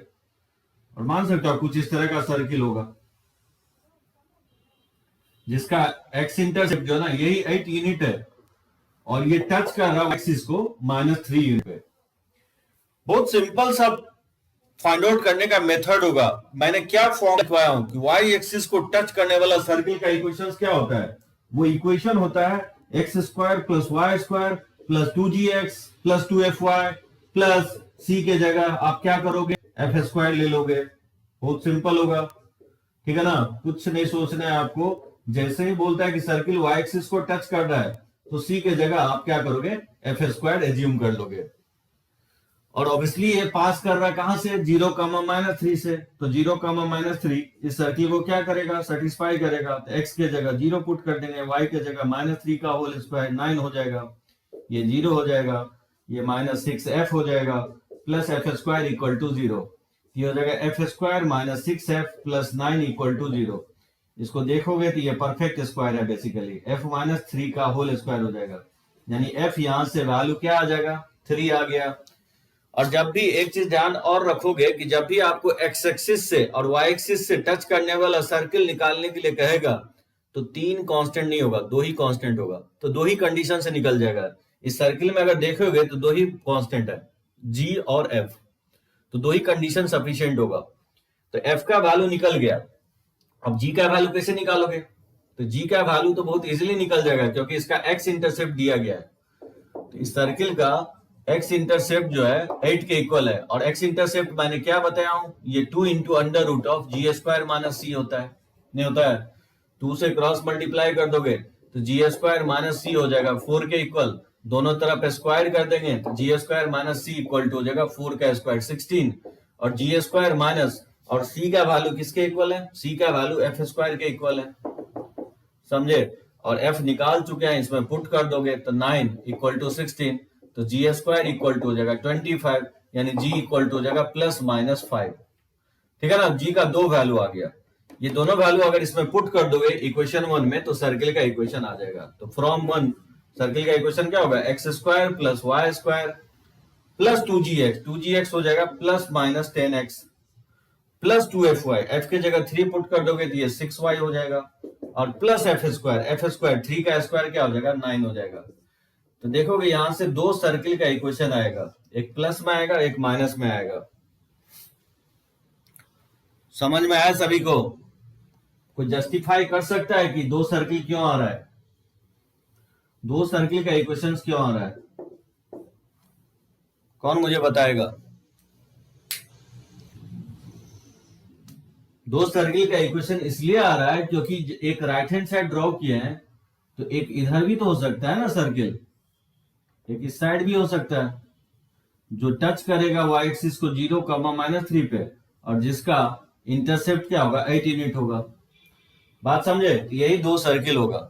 और मान सकता हूं कुछ इस तरह का सर्किल होगा जिसका एक्स इंटरसेप्ट जो है ना यही 8 यूनिट है, और ये टच कर रहा है एक्सिस को -3 यूनिट पे। बहुत सिंपल सा फाइंड आउट करने का मेथड होगा। मैंने क्या फॉर्म लिखवाया हूं कि वाई एक्सिस को टच करने वाला सर्किल का इक्वेशन क्या होता है। वो इक्वेशन होता है x² + y² + 2gx + 2fy plus c के जगह आप क्या करोगे, f² ले लोगे। बहुत सिंपल होगा, ठीक है ना। कुछ नहीं सोचना है आपको, जैसे ही बोलता है कि सर्किल y एक्सिस को टच कर रहा है तो c के जगह आप क्या करोगे, f² एज्यूम कर लोगे। और ऑब्वियसली ये पास कर रहा है कहां से, 0, -3 से, तो 0, -3 इस सर्किल को क्या करेगा, सेटिस्फाई करेगा। तो x के जगह 0 पुट कर देंगे, y के जगह -3 का होल स्क्वायर 9 हो जाएगा, ये 0 हो जाएगा, ये -6f हो जाएगा, प्लस f² = 0। ये हो जाएगा f² - 6f + 9 = 0। इसको देखोगे तो ये परफेक्ट स्क्वायर है, बेसिकली f - 3 का होल स्क्वायर हो जाएगा, यानी f यहां से वैल्यू क्या आ जाएगा, 3 आ गया। और जब भी एक चीज ध्यान और रखोगे कि जब भी आपको एक्स एक्सिस से और वाई एक्सिस से टच करने वाला सर्किल निकालने के लिए कहेगा तो 3 कांस्टेंट नहीं होगा, 2 ही कांस्टेंट होगा। तो 2 ही कंडीशन से निकल जाएगा। इस सर्किल में अगर देखोगे तो 2 ही कांस्टेंट है, जी और एफ, तो 2 ही कंडीशन सफिशिएंट होगा। तो एफ का वैल्यू निकल गया। अब जी का वैल्यू कैसे निकालोगे, तो जी का वैल्यू तो बहुत इजीली निकल जाएगा क्योंकि इसका एक्स इंटरसेप्ट दिया गया है। तो इस सर्किल का एक्स इंटरसेप्ट जो है 8 के इक्वल है, और एक्स इंटरसेप्ट मैंने क्या बताया हूं, ये 2 × √g² - c होता है, नहीं होता है। 2 से क्रॉस मल्टीप्लाई कर दोगे तो g² - c हो जाएगा 4 के इक्वल, दोनों तरफ स्क्वायर कर देंगे तो g square minus c equal to हो जाएगा 4 का स्क्वायर 16 और जी स्क्वायर माइनस और सी का वैल्यू किसके इक्वल है, सी का वैल्यू एफ स्क्वायर के इक्वल है, समझे। और एफ निकाल चुके हैं, इसमें पुट कर दोगे तो 9 इक्वल टू 16 तो जी स्क्वायर इक्वल टू हो जाएगा 25 यानी जी इक्वल टू हो जाएगा +-5। ठीक है ना, जी का 2 वैल्यू आ गया। ये दोनों वैल्यू अगर इसमें पुट कर दोगे इक्वेशन 1 में तो सर्किल का इक्वेशन आ जाएगा। तो फ्रॉम 1 सर्किल का इक्वेशन क्या होगा, x square plus y square plus 2gx हो जाएगा +-10x प्लस 2fy, एफ की जगह 3 पुट कर दोगे तो ये 6y हो जाएगा और प्लस एफ स्क्वायर 3 का स्क्वायर क्या हो जाएगा 9 हो जाएगा। तो देखोगे यहां से दो सर्किल का इक्वेशन आएगा, एक प्लस में आएगा एक माइनस में आएगा। समझ में आया सभी को? कोई जस्टिफाई कर सकता है कि दो सर्किल क्यों आ रहा है, दो सर्किल का इक्वेशंस क्यों आ रहा है? कौन मुझे बताएगा? दो सर्किल का इक्वेशन इसलिए आ रहा है क्योंकि एक राइट हैंड साइड ड्रॉ किए हैं तो एक इधर भी तो हो सकता है ना सर्किल, एक इस साइड भी हो सकता है जो टच करेगा वाई एक्सिस को 0, -3 पे और जिसका इंटरसेप्ट क्या होगा 8 यूनिट होगा। बात समझे? यही दो सर्किल होगा।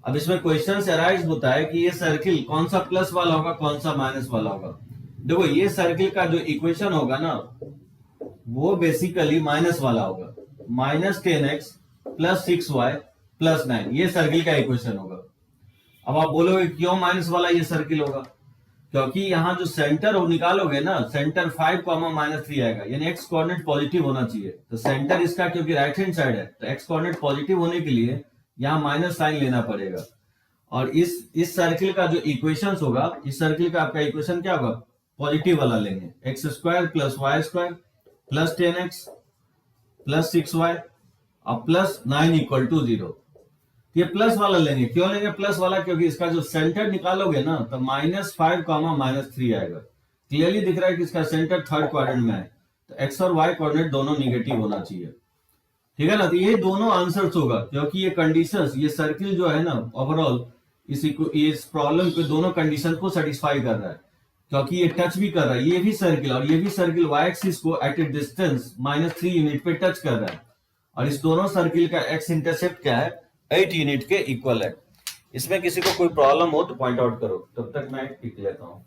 अब इसमें क्वेश्चन अराइज होता है कि ये सर्किल कौन सा प्लस वाला होगा कौन सा माइनस वाला होगा। देखो ये सर्किल का जो इक्वेशन होगा ना वो बेसिकली माइनस वाला होगा, -10x + 6y + 9 ये सर्किल का इक्वेशन होगा। अब आप बोलोगे क्यों माइनस वाला ये सर्किल होगा, क्योंकि यहाँ जो सेंटर हो निकालोगे ना सेंटर 5, -3 आएगा यानी एक्स कोऑर्डिनेट पॉजिटिव होना चाहिए। तो सेंटर इसका क्योंकि राइट हैंड साइड है तो एक्स कोऑर्डिनेट पॉजिटिव होने के लिए यहाँ माइनस साइन लेना पड़ेगा। और इस सर्किल का जो इक्वेशन होगा, इस सर्किल का आपका इक्वेशन क्या होगा, पॉजिटिव वाला लेंगे, x square plus y square plus 10x plus 6y और +9 इक्वल टू 0। ये प्लस वाला लेंगे, क्यों लेंगे प्लस वाला, क्योंकि इसका जो सेंटर निकालोगे ना तो -5, -3 आएगा। क्लियरली दिख रहा है कि इसका सेंटर थर्ड क्वाड्रेंट में है तो एक्स और वाई कोऑर्डिनेट दोनों निगेटिव होना चाहिए। ठीक है ना, तो ये दोनों आंसर्स होगा क्योंकि ये कंडीशंस, ये सर्किल जो है ना ओवरऑल इस प्रॉब्लम के दोनों कंडीशन को सेटिस्फाई कर रहा है क्योंकि ये टच भी कर रहा है, ये भी सर्किल और ये भी सर्किल वाई एक्सिस को एट ए डिस्टेंस -3 यूनिट पे टच कर रहा है और इस दोनों सर्किल का एक्स इंटरसेप्ट क्या है 8 यूनिट के इक्वल है। इसमें किसी को कोई प्रॉब्लम हो तो पॉइंट आउट करो, तब तक मैं टिक लेता हूं।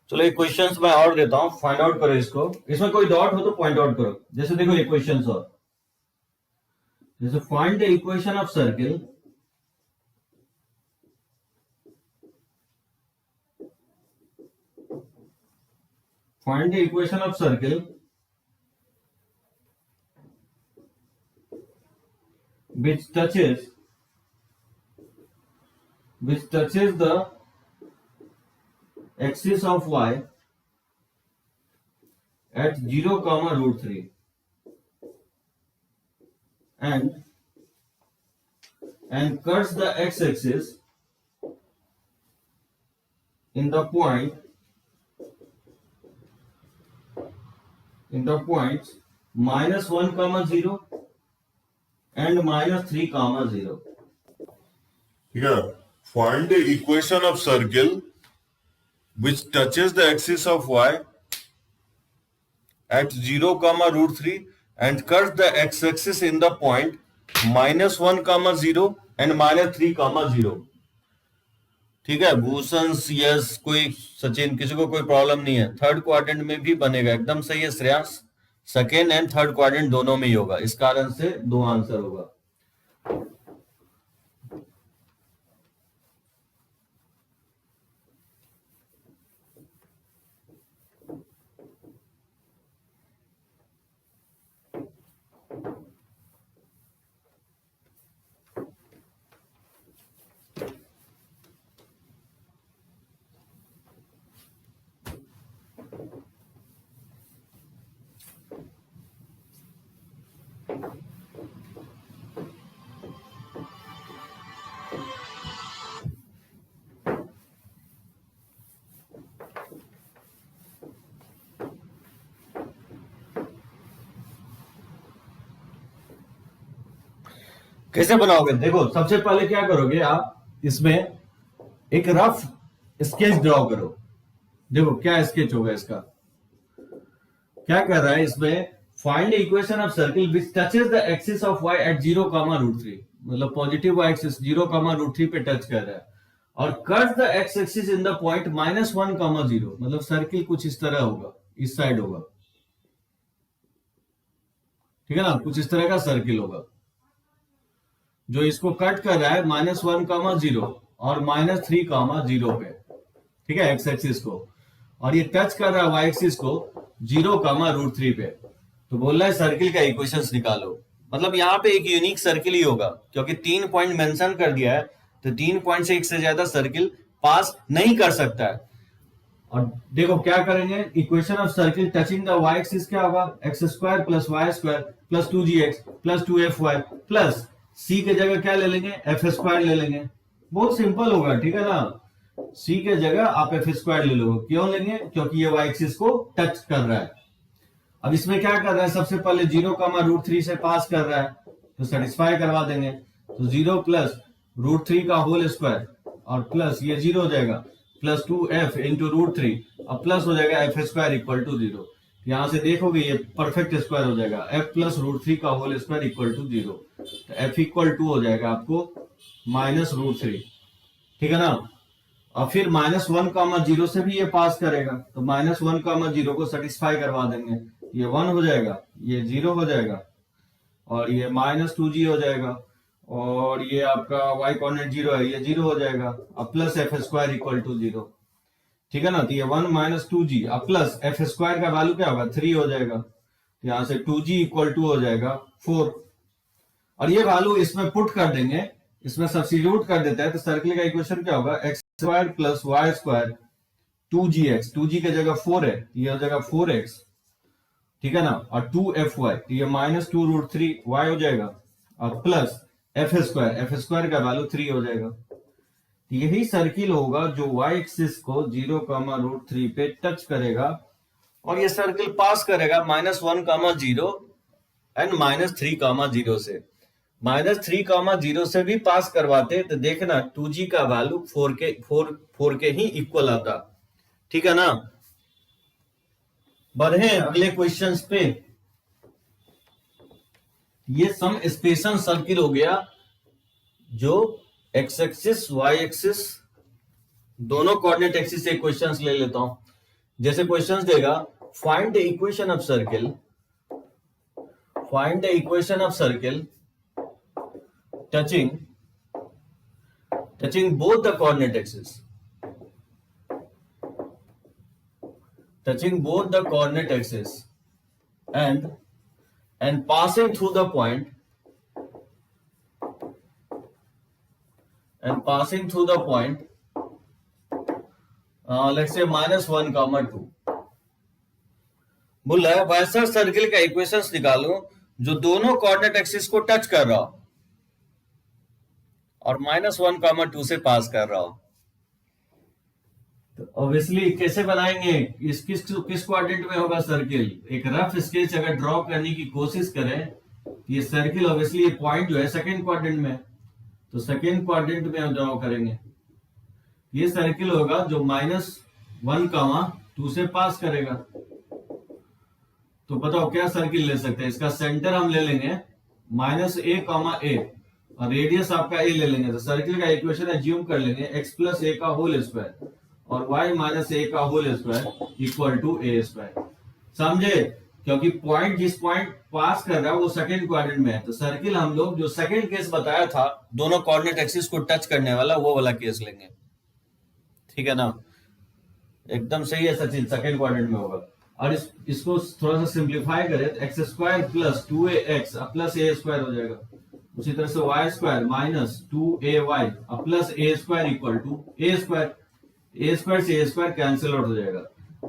चलो एक क्वेश्चंस मैं और देता हूं, फाइंड आउट करो इसको। इसमें कोई डॉट हो तो पॉइंट आउट करो। जैसे देखो ये क्वेश्चंस और जैसे find the equation of circle which touches the axis of y at 0, √3 and cuts the x-axis in the points -1, 0 and -3, 0. Yeah. Find the equation of circle which touches the axis of y at 0, √3 and cuts the x-axis in the point -1, 0 and -3, 0. ठीक है Bhushan, yes, कोई सचिन, किसी को कोई problem नहीं है। Third quadrant में भी बनेगा, एकदम सही है Shreyansh. Second and third quadrant दोनों में ही होगा, इस कारण से दो आंसर होगा। कैसे बनाओगे? देखो सबसे पहले क्या करोगे आप, इसमें एक रफ स्केच ड्रॉ करो। देखो क्या स्केच होगा इसका, क्या कर रहा है इसमें, find equation of circle which touches the axis of y at 0, मतलब पॉजिटिव y एक्सिस 0, पे टच कर रहा है, और cut the x axis in the point -1, मतलब सर्किल कुछ इस तरह होगा, इस साइड होगा, ठीक है ना, कुछ इस तरह का सर्किल होगा जो इसको कट कर रहा है -1, और -3, पे, ठीक है, x एक्सिस को, और ये टच कर रहा है y एक्सिस को 0, पे। तो बोल रहा है सर्किल का इक्वेशंस निकालो। मतलब यहाँ पे एक यूनिक सर्किल ही होगा, क्योंकि 3 पॉइंट मेंशन कर दिया है, तो 3 पॉइंट से एक से ज्यादा सर्किल पास नहीं कर सकता है। और देखो क्या करेंगे, equation of circle touching the y axis क्या होगा, x² + y² + 2gx + 2fy plus c के जगह क्या ले लेंगे, f² ले लेंगे। बहुत सिंपल होगा, ठीक है ना, c के जगह आप f² ले लो। क्यों लेंगे, क्योंकि ये y एक्सिस को टच कर रहा है। अब इसमें क्या कर रहा है, सबसे पहले 0, से पास कर रहा है, तो सेटिस्फाई करवा देंगे। तो 0 + √3 का होल स्क्वायर, और प्लस ये 0 हो जाएगा, प्लस 2f इंटू √3, अब प्लस हो जाएगा f² = 0। यहां से देखोगे ये परफेक्ट स्क्वायर हो जाएगा, f + √3 का होल स्क्वायर = 0, तो f = 2 हो जाएगा आपको -√3, ठीक है ना। और फिर -1, से भी ये पास करेगा, तो -1, को सेटिस्फाई करवा देंगे, ये 1 हो जाएगा, ये 0 हो जाएगा, और ये -2g हो जाएगा, और ये आपका y कोऑर्डिनेट 0 है, ये 0 हो जाएगा, अब प्लस f² = 0, ठीक है ना। तो ये 1 - 2g, अब प्लस f² का वैल्यू क्या होगा, 3 हो जाएगा, तो यहां से 2g = हो जाएगा 4, और ये वैल्यू इसमें पुट कर देंगे, इसमें सब्स्टिट्यूट कर देता है, तो सर्किल का इक्वेशन क्या होगा, x² + y² 2gx, 2g की जगह 4 है, ये हो जाएगा 4x, ठीक है ना, और 2fy, तो ये -2√3y हो जाएगा, और प्लस f² का वैल्यू 3 हो जाएगा। तो यही सर्किल होगा जो y एक्सिस को 0, पे टच करेगा, और ये सर्किल पास करेगा -1, एंड -3, से। -3, से भी पास करवाते तो देखना 2g का वैल्यू 4 के ही इक्वल आता, ठीक है ना। बढ़े अगले क्वेश्चंस पे। ये सम स्पेशल सर्किल हो गया जो x एक्सिस y एक्सिस दोनों कोऑर्डिनेट एक्सिस से क्वेश्चंस ले लेता हूं। जैसे क्वेश्चंस देगा, find the equation of circle touching both the coordinate axis and passing through the point let's say -1, 2। बोला है वैसा सर्किल का इक्वेशंस निकालो जो दोनों कोऑर्डिनेट एक्सिस को टच कर रहा हो और -1, 2 से पास कर रहा हो। तो ऑब्वियसली कैसे बनाएंगे, किस क्वाड्रेंट में होगा सर्किल। एक रफ स्केच अगर ड्रॉ करने की कोशिश करें, ये सर्किल ऑब्वियसली ये पॉइंट जो है सेकंड क्वाड्रेंट में, तो सेकंड क्वाड्रेंट में ड्रॉ करेंगे। ये सर्किल होगा जो -1, 2 से पास करेगा। तो बताओ क्या सर्किल ले सकते हैं, इसका सेंटर हम ले लेंगे -a, और रेडियस आपका a ले लेंगे। तो सर्किल का इक्वेशन एज्यूम कर लेंगे x + a का होल स्क्वायर और y - a का होल स्क्वायर = a²। समझे, क्योंकि पॉइंट जिस पॉइंट पास कर रहा है वो सेकंड क्वाड्रेंट में है। तो सर्किल हम लोग जो सेकंड केस बताया था, दोनों कोऑर्डिनेट एक्सिस को टच करने वाला, वो वाला केस लेंगे, ठीक है ना। एकदम सही है सचिन, सेकंड क्वाड्रेंट में होगा। और इसको थोड़ा सा सिंप्लीफाई करें तो x² + 2ax + a² हो जाएगा। उसी तरह से y² - 2ay + a² = a²। से a² कैंसिल आउट हो जाएगा।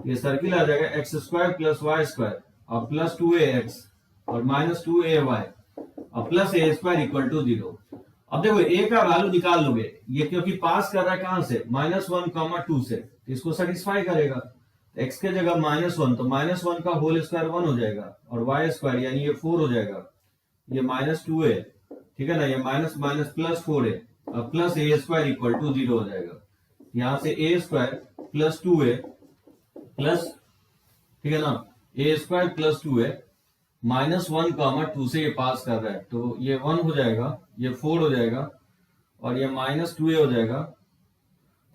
ये सर्किल आ जाएगा x² + y² + 2ax और -2ay + a² = 0। अब देखो a का वैल्यू निकाल लोगे, ये क्योंकि पास कर रहा है कहां से, -1, 2 से, तो इसको सेटिस्फाई करेगा। x के जगह -1, तो -1 का होल स्क्वायर 1 हो जाएगा, और y² यानी ये 4 हो जाएगा, ये -2a ठीक है ना, ये माइनस माइनस प्लस 4 है, अब plus a square equal to 0 हो जाएगा। यहां से ए स्क्वायर प्लस 2a प्लस, ठीक है ना, ए स्क्वायर प्लस 2a माइनस 1 2 से ये पास कर रहा है, तो ये 1 हो जाएगा, ये 4 हो जाएगा, और ये माइनस 2a हो जाएगा,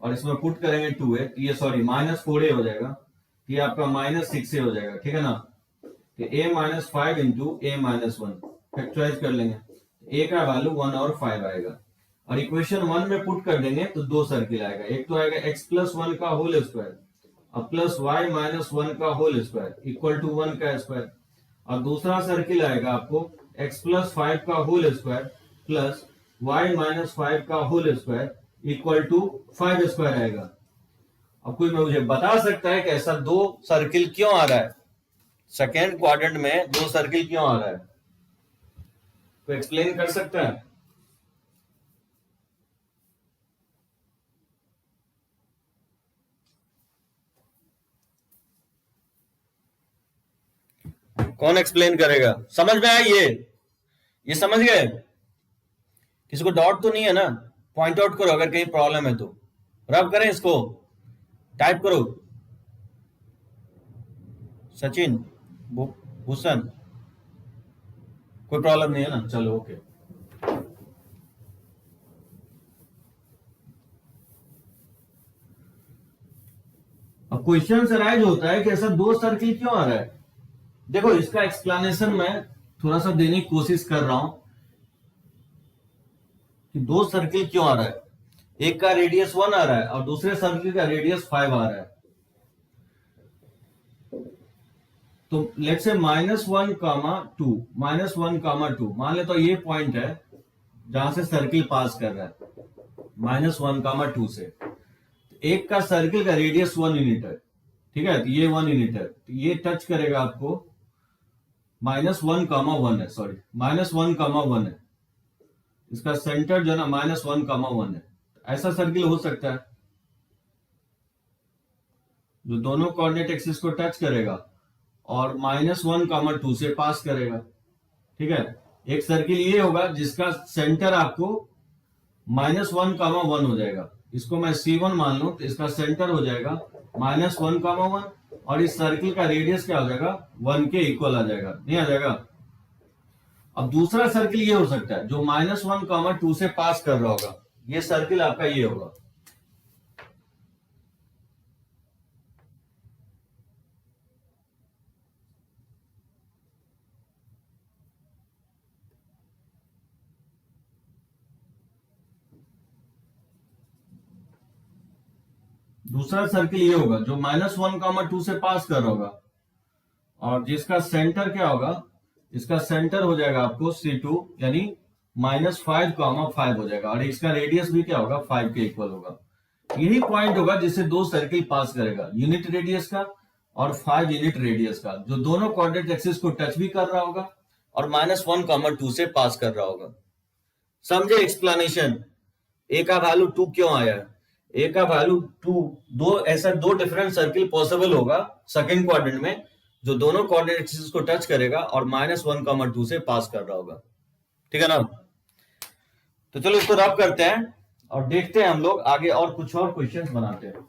और इसमें पुट करेंगे 2a, तो ये सॉरी माइनस 4a हो जाएगा, तो ये आपका माइनस 6a हो जाएगा, ठीक है ना। तो a minus 5 into a minus 1 factorise कर लेंगे, a का वैल्यू 1 और 5 आएगा, और इक्वेशन 1 में पुट कर देंगे तो दो सर्किल आएगा, एक तो आएगा x प्लस 1 का होल स्क्वायर और प्लस y माइनस 1 का होल स्क्वायर इक्वल टू 1 का स्क्वायर, और दूसरा सर्किल आएगा आपको x प्लस 5 का whole square plus y minus 5 का whole square equal to 5 square आएगा। अब कोई मुझे बता सकता है कि ऐसा दो सर्किल क्यों आ रहा है, सेकेंड क्वाड्रेंट में दो सर्किल क्यों आ रहा है, तो एक्सप्लेन कर सकता है? कौन एक्सप्लेन करेगा? समझ में आया ये समझ गए? किसी को डाउट तो नहीं है ना? पॉइंट आउट करो अगर कहीं प्रॉब्लम है तो, रब करें इसको, टाइप करो। सचिन, भूषण, कोई प्रॉब्लम नहीं है ना? चलो ओके। अब क्वेश्चन अराइज होता है कि ऐसा दो सर्किल क्यों आ रहा है। देखो इसका एक्सप्लेनेशन मैं थोड़ा सा देने की कोशिश कर रहा हूं कि दो सर्किल क्यों आ रहा है, एक का रेडियस 1 आ रहा है और दूसरे सर्किल का रेडियस 5 आ रहा है। तो लेट्स से -1, 2 मान ले, तो ये पॉइंट है जहां से सर्किल पास कर रहा है -1, 2 से। एक का सर्किल का रेडियस 1 यूनिट है, ठीक है, तो ये 1 यूनिट है, तो ये टच करेगा आपको -1, 1 है, सॉरी -1, 1 है, इसका सेंटर जो है ना -1, 1 है। ऐसा सर्किल हो सकता है जो दोनों कोऑर्डिनेट एक्सिस को टच करेगा और -1, 2 से पास करेगा, ठीक है। एक सर्किल ये होगा जिसका सेंटर आपको -1, 1 हो जाएगा, इसको मैं C1 मान लूं, तो इसका सेंटर हो जाएगा -1, 1, और इस सर्किल का रेडियस क्या हो जाएगा, 1 के इक्वल आ जाएगा, नहीं आ जाएगा। अब दूसरा सर्किल ये हो सकता है जो -1, 2 से पास कर रहा होगा, ये सर्किल आपका ये होगा, दूसरा सर्किल ये होगा जो -1, 2 से पास कर रहा होगा, और जिसका सेंटर क्या होगा, इसका सेंटर हो जाएगा आपको C2 यानी -5, 5 हो जाएगा, और इसका रेडियस भी क्या होगा, 5 के इक्वल होगा। यही पॉइंट होगा जिससे दो सर्किल पास करेगा, यूनिट रेडियस का और 5 यूनिट रेडियस का, जो दोनों कोऑर्डिनेट एक्सिस को टच भी कर रहा होगा और -1, 2 से पास कर रहा होगा। समझे एक्सप्लेनेशन? ए का वैल्यू 2 क्यों आया है, ए का वैल्यू 2, ऐसा दो डिफरेंट सर्किल पॉसिबल होगा सेकंड क्वाड्रेंट में जो दोनों कोऑर्डिनेट एक्सिस को टच करेगा और -1, 2 से पास कर रहा होगा, ठीक है ना। तो चलो इसको रब करते हैं और देखते हैं हम लोग आगे और कुछ और क्वेश्चंस बनाते हैं।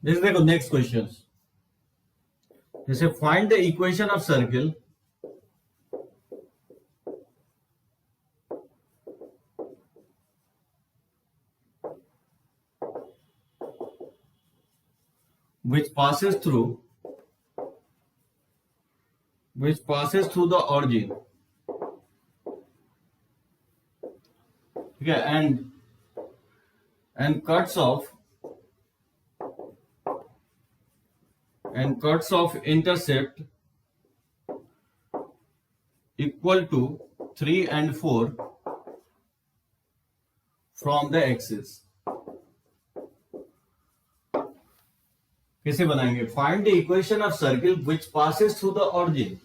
देखो नेक्स्ट क्वेश्चन, जैसे find the equation of circle which passes through the origin, ठीक है, and cuts off intercept equal to 3 and 4 from the axis. कैसे बनाएंगे? Find the equation of circle which passes through the origin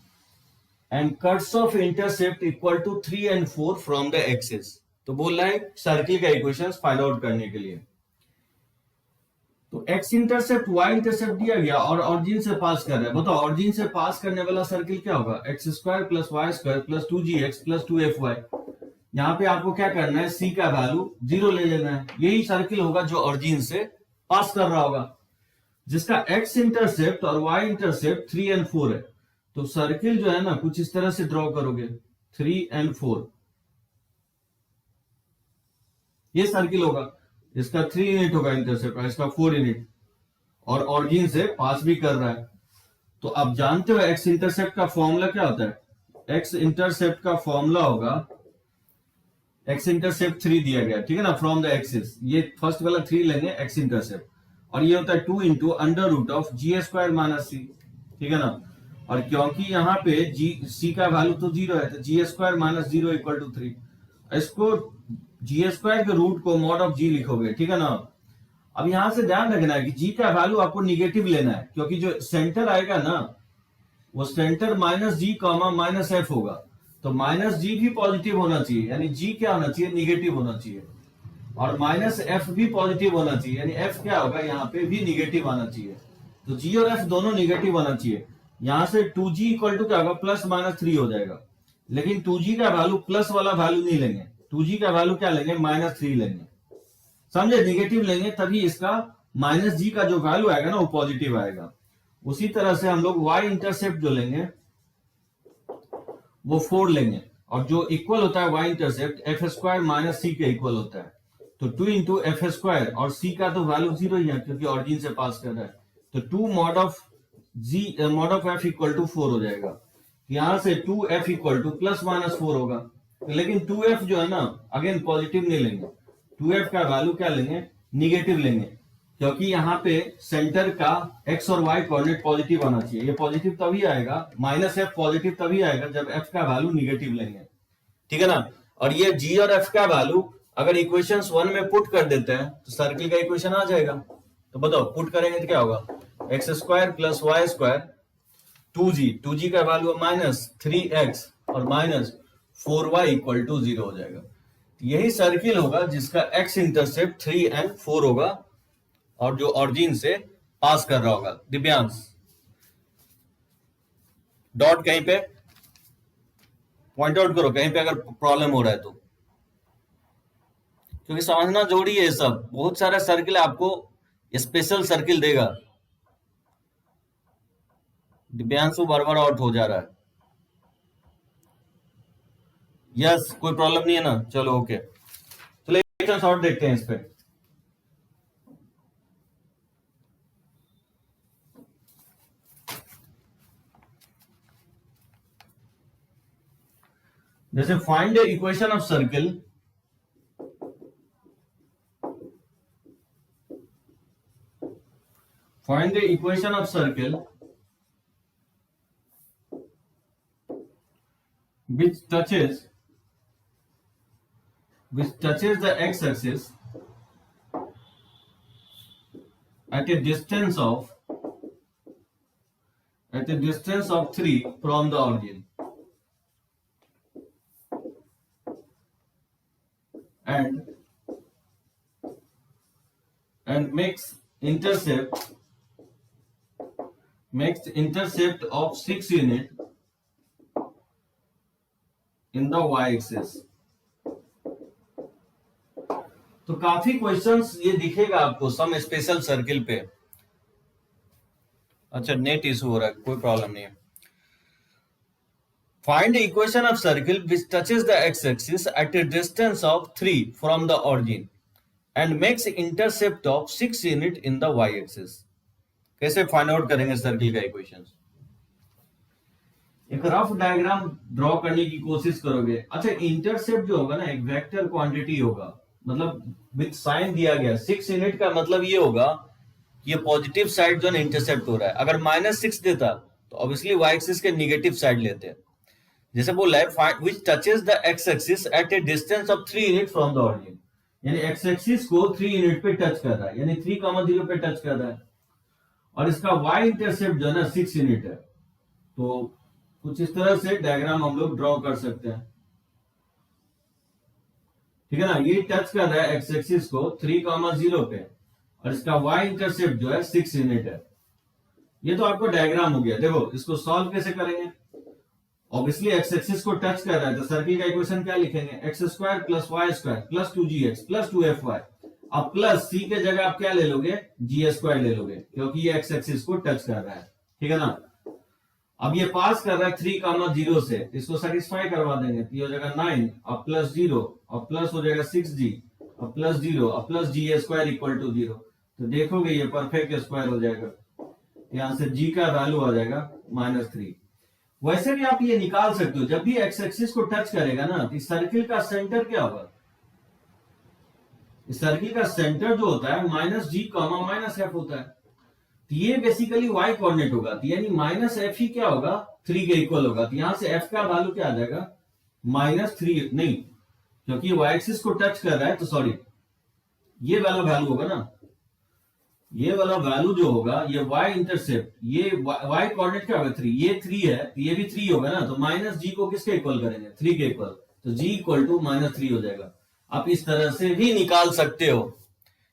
and cuts off intercept equal to 3 and 4 from the axis. तो बोल रहा है circle का equation find out करने के लिए. तो एक्स इंटरसेप्ट वाई इंटरसेप्ट दिया गया और ऑरिजिन से पास कर रहा है. बताओ ऑरिजिन से पास करने वाला सर्किल क्या होगा? X square plus y square plus 2gx plus 2fy. यहाँ पे आपको क्या करना है? c का वैल्यू 0 ले लेना है. यही सर्किल होगा जो ऑरिजिन से पास कर रहा होगा, जिसका x इंटरसेप्ट और y इंटरसेप्ट 3 and 4 है. तो सर्किल जो है ना कुछ इस तरह से ड्रॉ करोगे, 3 and 4 ये सर्किल होगा. इसका 3 यूनिट होगा इंटरसेप्ट और इसका 4 यूनिट, और ऑरिजिन से पास भी कर रहा है. तो आप जानते हो x इंटरसेप्ट का फॉर्मूला क्या होता है? x इंटरसेप्ट का फॉर्मूला होगा, x इंटरसेप्ट 3 दिया गया, ठीक है ना, फ्रॉम द एक्सिस. ये फर्स्ट वाला 3 लेंगे x इंटरसेप्ट, और ये होता है 2 into under root of ji square minus c, ठीक है ना. और क्योंकि यहाँ पे c का वैल्यू तो 0 है, तो g square minus 0 equal to 3. इसको जी स्क्वायर के रूट को मॉड ऑफ जी लिखोगे, ठीक है ना. अब यहां से ध्यान रखना है कि जी का वैल्यू आपको निगेटिव लेना है, क्योंकि जो सेंटर आएगा ना वो centre minus g comma minus F होगा. तो माइनस जी भी पॉजिटिव होना चाहिए, यानी जी क्या होना चाहिए? निगेटिव होना चाहिए. और माइनस एफ भी पॉजिटिव होना चाहिए, यानी एफ क्या होगा? यहाँ पे भी निगेटिव आना चाहिए. तो जी और एफ दोनों निगेटिव आना चाहिए. यहां से 2g इक्वल टू क्या होगा? प्लस माइनस 3 हो जाएगा. लेकिन 2g का वैल्यू प्लस वाला वैल्यू नहीं लेंगे, 2g का वैल्यू क्या लेंगे? माइनस 3 लेंगे. समझे? निगेटिव लेंगे तभी इसका माइनस जी का जो वैल्यू आएगा ना वो पॉजिटिव आएगा. उसी तरह से हम लोग y इंटरसेप्ट जो लेंगे वो 4 लेंगे, और जो इक्वल होता है y intercept f square minus c के इक्वल होता है. तो 2 इंटू एफ स्क्वायर, और c का तो वैल्यू 0 ही है क्योंकि ऑरिजिन से पास कर रहा है. तो 2 mod of f equal to 4 हो जाएगा. यहां से 2f equal two plus minus 4 होगा. लेकिन 2f जो है ना अगेन पॉजिटिव नहीं लेंगे, 2f का वैल्यू क्या लेंगे? निगेटिव लेंगे, क्योंकि यहाँ पे सेंटर का x और y कोऑर्डिनेट पॉजिटिव आना चाहिए. ये पॉजिटिव तभी आएगा, माइनस f पॉजिटिव तभी आएगा जब f का वैल्यू निगेटिव लेंगे, ठीक है ना. और ये g और f का वैल्यू अगर इक्वेशंस 1 में पुट कर देते हैं तो सर्किल का इक्वेशन आ जाएगा. तो बताओ पुट करेंगे तो क्या होगा? X square plus y square 2g का वैल्यू माइनस 3x और माइनस 4y इक्वल टू 0 हो जाएगा. यही सर्किल होगा जिसका x इंटरसेप्ट 3 and 4 होगा और जो ऑरिजिन से पास कर रहा होगा. दिव्यांश डॉट कहीं पे पॉइंट आउट करो कहीं पे अगर प्रॉब्लम हो रहा है तो, क्योंकि समझना जरूरी है. सब बहुत सारा सर्किल आपको स्पेशल सर्किल देगा. दिव्यांशु बार बार आउट हो जा रहा है. यस कोई प्रॉब्लम नहीं है ना? चलो ओके, चलो एक शॉर्ट देखते हैं इस पे. जैसे find the equation of circle which touches the x-axis at a distance of 3 from the origin and makes intercept of 6 unit in the y-axis. तो काफी क्वेश्चंस ये दिखेगा आपको सम स्पेशल सर्किल पे. अच्छा नेट इशू हो रहा है, कोई प्रॉब्लम नहीं है. Find the equation of circle which touches the x axis at a distance of 3 from the origin and makes intercept of 6 unit in the y axis. कैसे find out करेंगे circle का equation? एक rough diagram draw करने की कोशिश करोगे. अच्छा intercept जो होगा ना एक वेक्टर क्वांटिटी होगा, मतलब विद साइन दिया गया. 6 यूनिट का मतलब ये होगा कि ये पॉजिटिव साइड जो है इंटरसेप्ट हो रहा है. अगर -6 देता तो ऑब्वियसली वाई एक्सिस के निगेटिव साइड लेते हैं. जैसे बोल रहा है विच touches the x axis at a distance of 3 unit from the origin, यानी एक्स एक्सिस को 3 यूनिट पे टच कर रहा है, यानी 3,0 पे टच कर रहा है, और इसका वाई इंटरसेप्ट जो है ना 6 यूनिट है। तो कुछ इस तरह से डायग्राम हम लोग ड्रॉ कर सकते हैं, ठीक है ना। ये टच कर रहा है एक्स एक्सिस को 3,0 पे, और इसका वाई इंटरसेप्ट जो है 6 यूनिट है। ये तो आपको डायग्राम हो गया। देखो इसको सॉल्व कैसे करेंगे, ऑब्वियसली एक्स एक्सिस को टच कर रहा है तो सर्किल का इक्वेशन क्या लिखेंगे, x square plus y square plus 2gx plus 2fy। अब प्लस सी के जगह आप क्या ले लोगे, जी स्क्वायर ले लोगे, क्योंकि ये एक्स एक्सिस को टच कर रहा है, ठीक है ना। अब ये पास कर रहा है 3,0 से, इसको सेटिस्फाई करवा देंगे, तो ये हो जाएगा 9 और प्लस 0 और प्लस हो जाएगा 6g और प्लस 0 और plus g square equal to 0। तो देखोगे ये परफेक्ट स्क्वायर हो जाएगा, यहां से g का वैल्यू आ जाएगा -3। वैसे भी आप ये निकाल सकते हो, जब भी एक्स एक्सिस को टच करेगा ना तो सर्किल का सेंटर क्या होगा, सर्किल का सेंटर जो होता है -g, -f होता है। तो ये बेसिकली y कोऑर्डिनेट होगा, तो यानी -f ही क्या होगा, 3 के इक्वल होगा। तो यहां से f का वैल्यू क्या आ जाएगा, -3 नहीं, क्योंकि y एक्सिस को टच कर रहा है, तो सॉरी ये वाला वैल्यू होगा ना, ये वाला वैल्यू जो होगा ये y इंटरसेप्ट, ये y कोऑर्डिनेट क्या होगा 3, ये 3 है तो ये भी 3 होगा ना, तो -g को किसके इक्वल करेंगे, 3 के इक्वल, तो g इक्वल टू -3 हो जाएगा। आप इस तरह से भी निकाल सकते हो,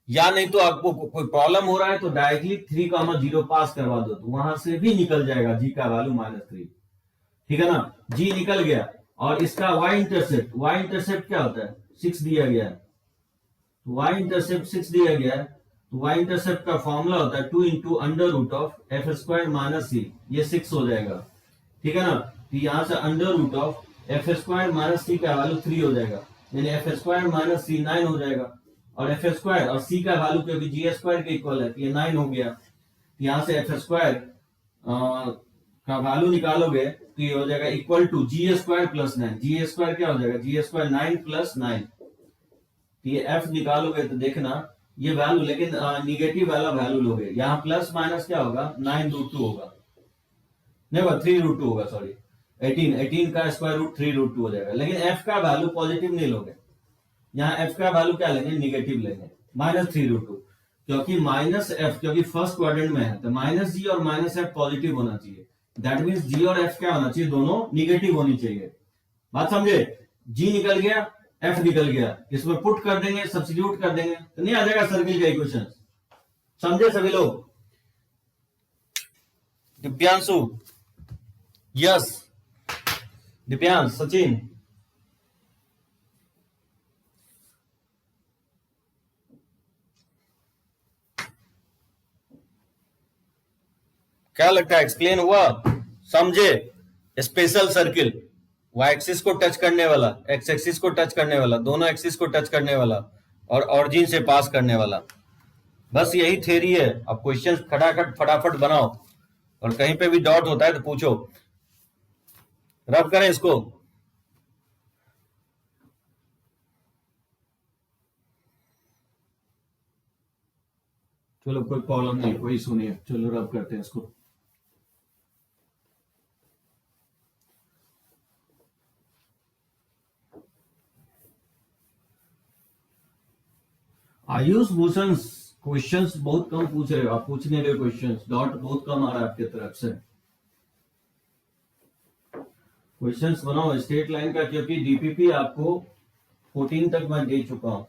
या नहीं तो आपको कोई प्रॉब्लम हो रहा है तो डायरेक्टली 3,0 पास करवा दो, तो वहां से भी निकल जाएगा g का वैल्यू -3, ठीक है ना। g निकल गया, और इसका y इंटरसेप्ट क्या होता है, 6 दिया गया है, y इंटरसेप्ट 6 दिया गया है, तो y इंटरसेप्ट का फॉर्मूला होता है 2 into under root of f square minus c, ये 6 हो जाएगा, ठीक है ना। तो यहां से under root of f square minus c का वैल्यू 3 हो जाएगा, यानी एफ स्क्वायर माइनस सी 9 हो जाएगा, और एफ स्क्वायर और सी का वैल्यू क्योंकि जी स्क्वायर के इक्वल है तो ये 9 हो गया। यहां से एफ स्क्वायर का वैल्यू निकालोगे तो ये हो जाएगा equal to g square plus 9, g square क्या हो जाएगा, जी स्क्वायर 9 प्लस 9, ये एफ निकालोगे तो देखना ये वैल्यू, लेकिन निगेटिव वाला वैल्यू लोगे, यहाँ प्लस माइनस क्या होगा 9√2 होगा, नहीं 3√2 होगा, सॉरी 18 का स्क्वायर रूट 3√2 हो जाएगा, लेकिन एफ का वैल्यू पॉजिटिव नहीं लोगे, यहाँ एफ का वैल्यू क्या लेंगे, निगेटिव लेंगे, -3√2, क्योंकि -f क्योंकि फर्स्ट क्वाड्रेंट में है तो -g और -f पॉजिटिव होना चाहिए, दैट मींस g और f क्या होना चाहिए, दोनों निगेटिव होनी चाहिए। बात समझे, g निकल गया, f निकल गया, इसमें पुट कर देंगे, सब्स्टिट्यूट कर देंगे, तो नहीं आ जाएगा सर्किल का इक्वेशन। समझे सभी लोग, दिव्यांशु, यस, दिव्यांश, सचिन, क्या लगता है, एक्सप्लेन हुआ, समझे। स्पेशल सर्किल, वाई एक्सिस को टच करने वाला, एक्स एक्सिस को टच करने वाला, दोनों एक्सिस को टच करने वाला, और ऑरिजिन से पास करने वाला, बस यही थ्योरी है। अब क्वेश्चन खटाखट फटाफट बनाओ, और कहीं पे भी डॉट होता है तो पूछो, रब करें इसको। चलो कोई प्रॉब्लम नहीं, कोई इशू नहीं है, चलो रब करते हैं इसको। आयुष भूषण क्वेश्चंस बहुत कम पूछ रहे हो आप, पूछने रहे क्वेश्चंस, डॉट बहुत कम आ रहा है आपकी तरफ से। क्वेश्चंस बनाओ स्ट्रेट लाइन का, क्योंकि डीपीपी आपको 14 तक मैं दे चुका हूं।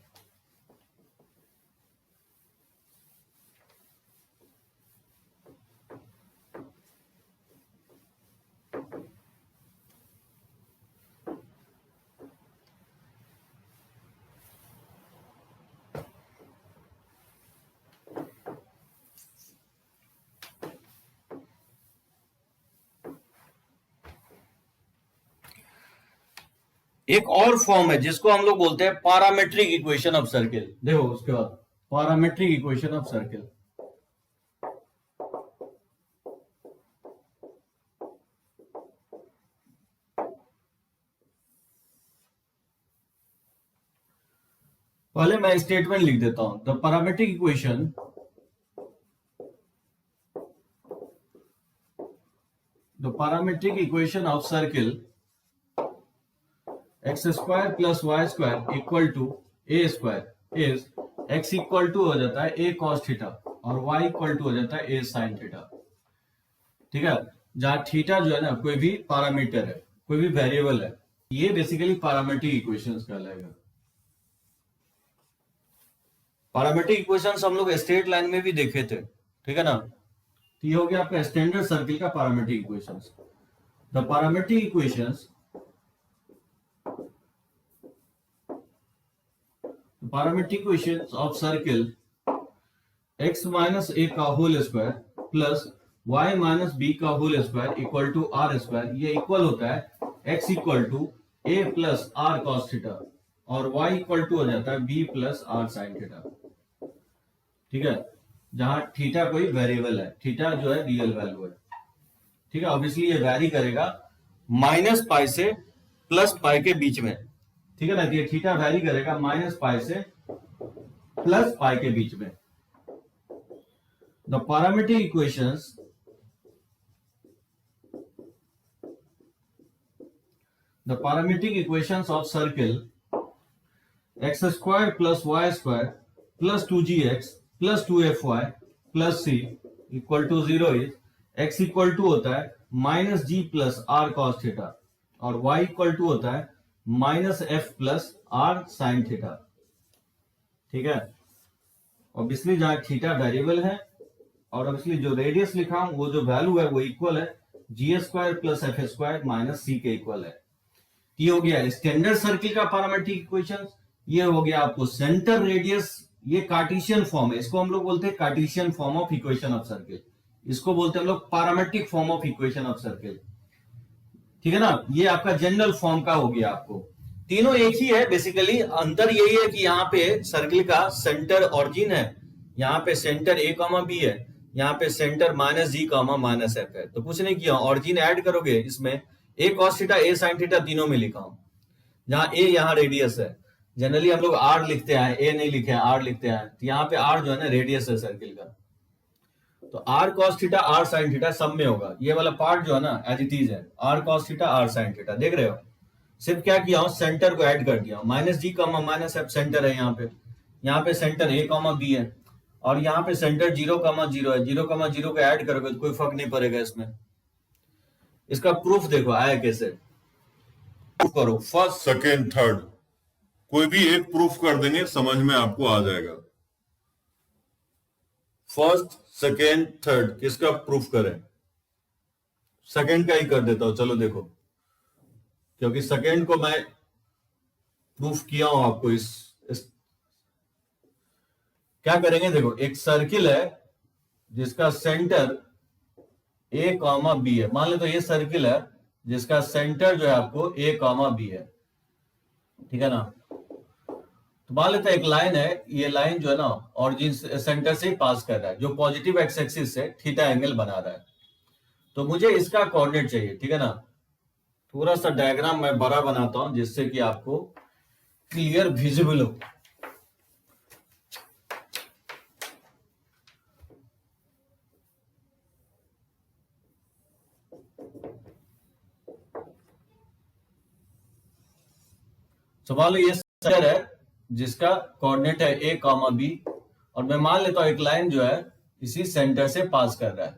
एक और फॉर्म है जिसको हम लोग बोलते हैं पैरामीट्रिक इक्वेशन ऑफ सर्किल। देखो उसके बाद पैरामीट्रिक इक्वेशन ऑफ सर्किल, पहले मैं स्टेटमेंट लिख देता हूं, the parametric equation of circle x square plus y square equal to a square is x equal to हो जाता है ए कॉस थीटा और वाई इक्वल टू हो जाता है ए साइन थीटा। ठीक है, जहां थीटा जो है ना कोई भी पैरामीटर है, कोई भी वेरिएबल है, ये बेसिकली पैरामेट्रिक इक्वेशंस कहलाएगा। पैरामेट्रिक इक्वेशंस हम लोग स्ट्रेट लाइन में भी देखे थे, ठीक है ना। तो ये हो गया आपका स्टैंडर्ड सर्किल का parametric equations. The parametric equations, parametric equations of circle x minus a का whole square plus y minus b का whole square equal to r square, ये इक्वल होता है x equal to a plus r cos theta और y equal to हो जाता है b plus r sine theta. ठीक है, जहां थीटा कोई वेरिएबल है, थीटा जो है रियल वैल्यू है। ठीक है, ऑब्वियसली ये वैरी करेगा माइनस पाई से प्लस पाई के बीच में। ठीक है ना, ये थीटा वैरी करेगा माइनस पाई से प्लस पाई के बीच में। The parametric equations of circle x square plus y square plus 2gx plus 2fy plus c equal to 0 is x equal to होता है minus g plus r cos theta और y equal to होता है minus f plus r sine theta. ठीक है, obviously जहां theta variable है और ऑब्वियसली जो रेडियस लिखा हूं वो जो वैल्यू है वो इक्वल है g square plus F square minus c के इक्वल है। ये हो गया स्टैंडर्ड सर्किल का पैरामेट्रिक इक्वेशन। ये हो गया आपको सेंटर रेडियस, ये कार्टेशियन फॉर्म है, इसको हम लोग बोलते हैं Cartesian form of equation of circle, इसको बोलते हैं हम लोग parametric form of equation of circle. ठीक है ना, ये आपका जनरल फॉर्म का हो गया। आपको तीनों एक ही है, बेसिकली अंतर यही है कि यहाँ पे सर्किल का सेंटर ऑरिजिन है, यहाँ पे सेंटर ए कॉमा बी है, यहाँ पे centre minus g comma minus F है। तो कुछ नहीं किया, ऑरिजिन ऐड करोगे, इसमें ए कॉस थीटा ए साइन थीटा तीनों में लिखा हूं, जहां ए यहाँ रेडियस है। जनरली हम लोग आर लिखते हैं, ए नहीं लिखे हैं, आर लिखते हैं। तो यहाँ पे आर जो है ना रेडियस है सर्किल का, तो r cos theta r sine theta सब में होगा। ये वाला पार्ट जो है ना एज इट इज है, r cos theta r sine theta. देख रहे हो, सिर्फ क्या किया हूं, सेंटर को ऐड कर दिया हूं। Minus g comma minus F centre है यहाँ पे सेंटर ए कॉमा बी है और यहाँ पे सेंटर 0 कॉमा 0 है। 0 कॉमा 0 को ऐड करोगे तो कोई फर्क नहीं पड़ेगा इसमें। इसका प्रूफ देखो आया कैसे, प्रूफ करो, फर्स्ट सेकेंड थर्ड कोई भी एक प्रूफ कर देंगे, समझ में आपको आ जाएगा। फर्स्ट सेकेंड थर्ड किसका प्रूफ करें? सेकेंड का ही कर देता हूं, चलो देखो, क्योंकि सेकेंड को मैं प्रूफ किया हूं आपको। इस क्या करेंगे, देखो एक सर्किल है जिसका सेंटर ए कॉमा बी है। मान लो तो ये सर्किल है जिसका सेंटर जो है आपको ए कॉमा बी है। ठीक है ना, तो मान लेते हैं एक लाइन है, ये लाइन जो है ना ऑरिजिन सेंटर से ही पास कर रहा है, जो पॉजिटिव एक्स एक्सिस से थीटा एंगल बना रहा है। तो मुझे इसका कोऑर्डिनेट चाहिए। ठीक है ना, थोड़ा सा डायग्राम मैं बड़ा बनाता हूं जिससे कि आपको क्लियर विजिबल हो। मान लो ये सेंटर है जिसका कोऑर्डिनेट है ए कॉमा बी और मैं मान लेता हूं एक लाइन जो है इसी सेंटर से पास कर रहा है।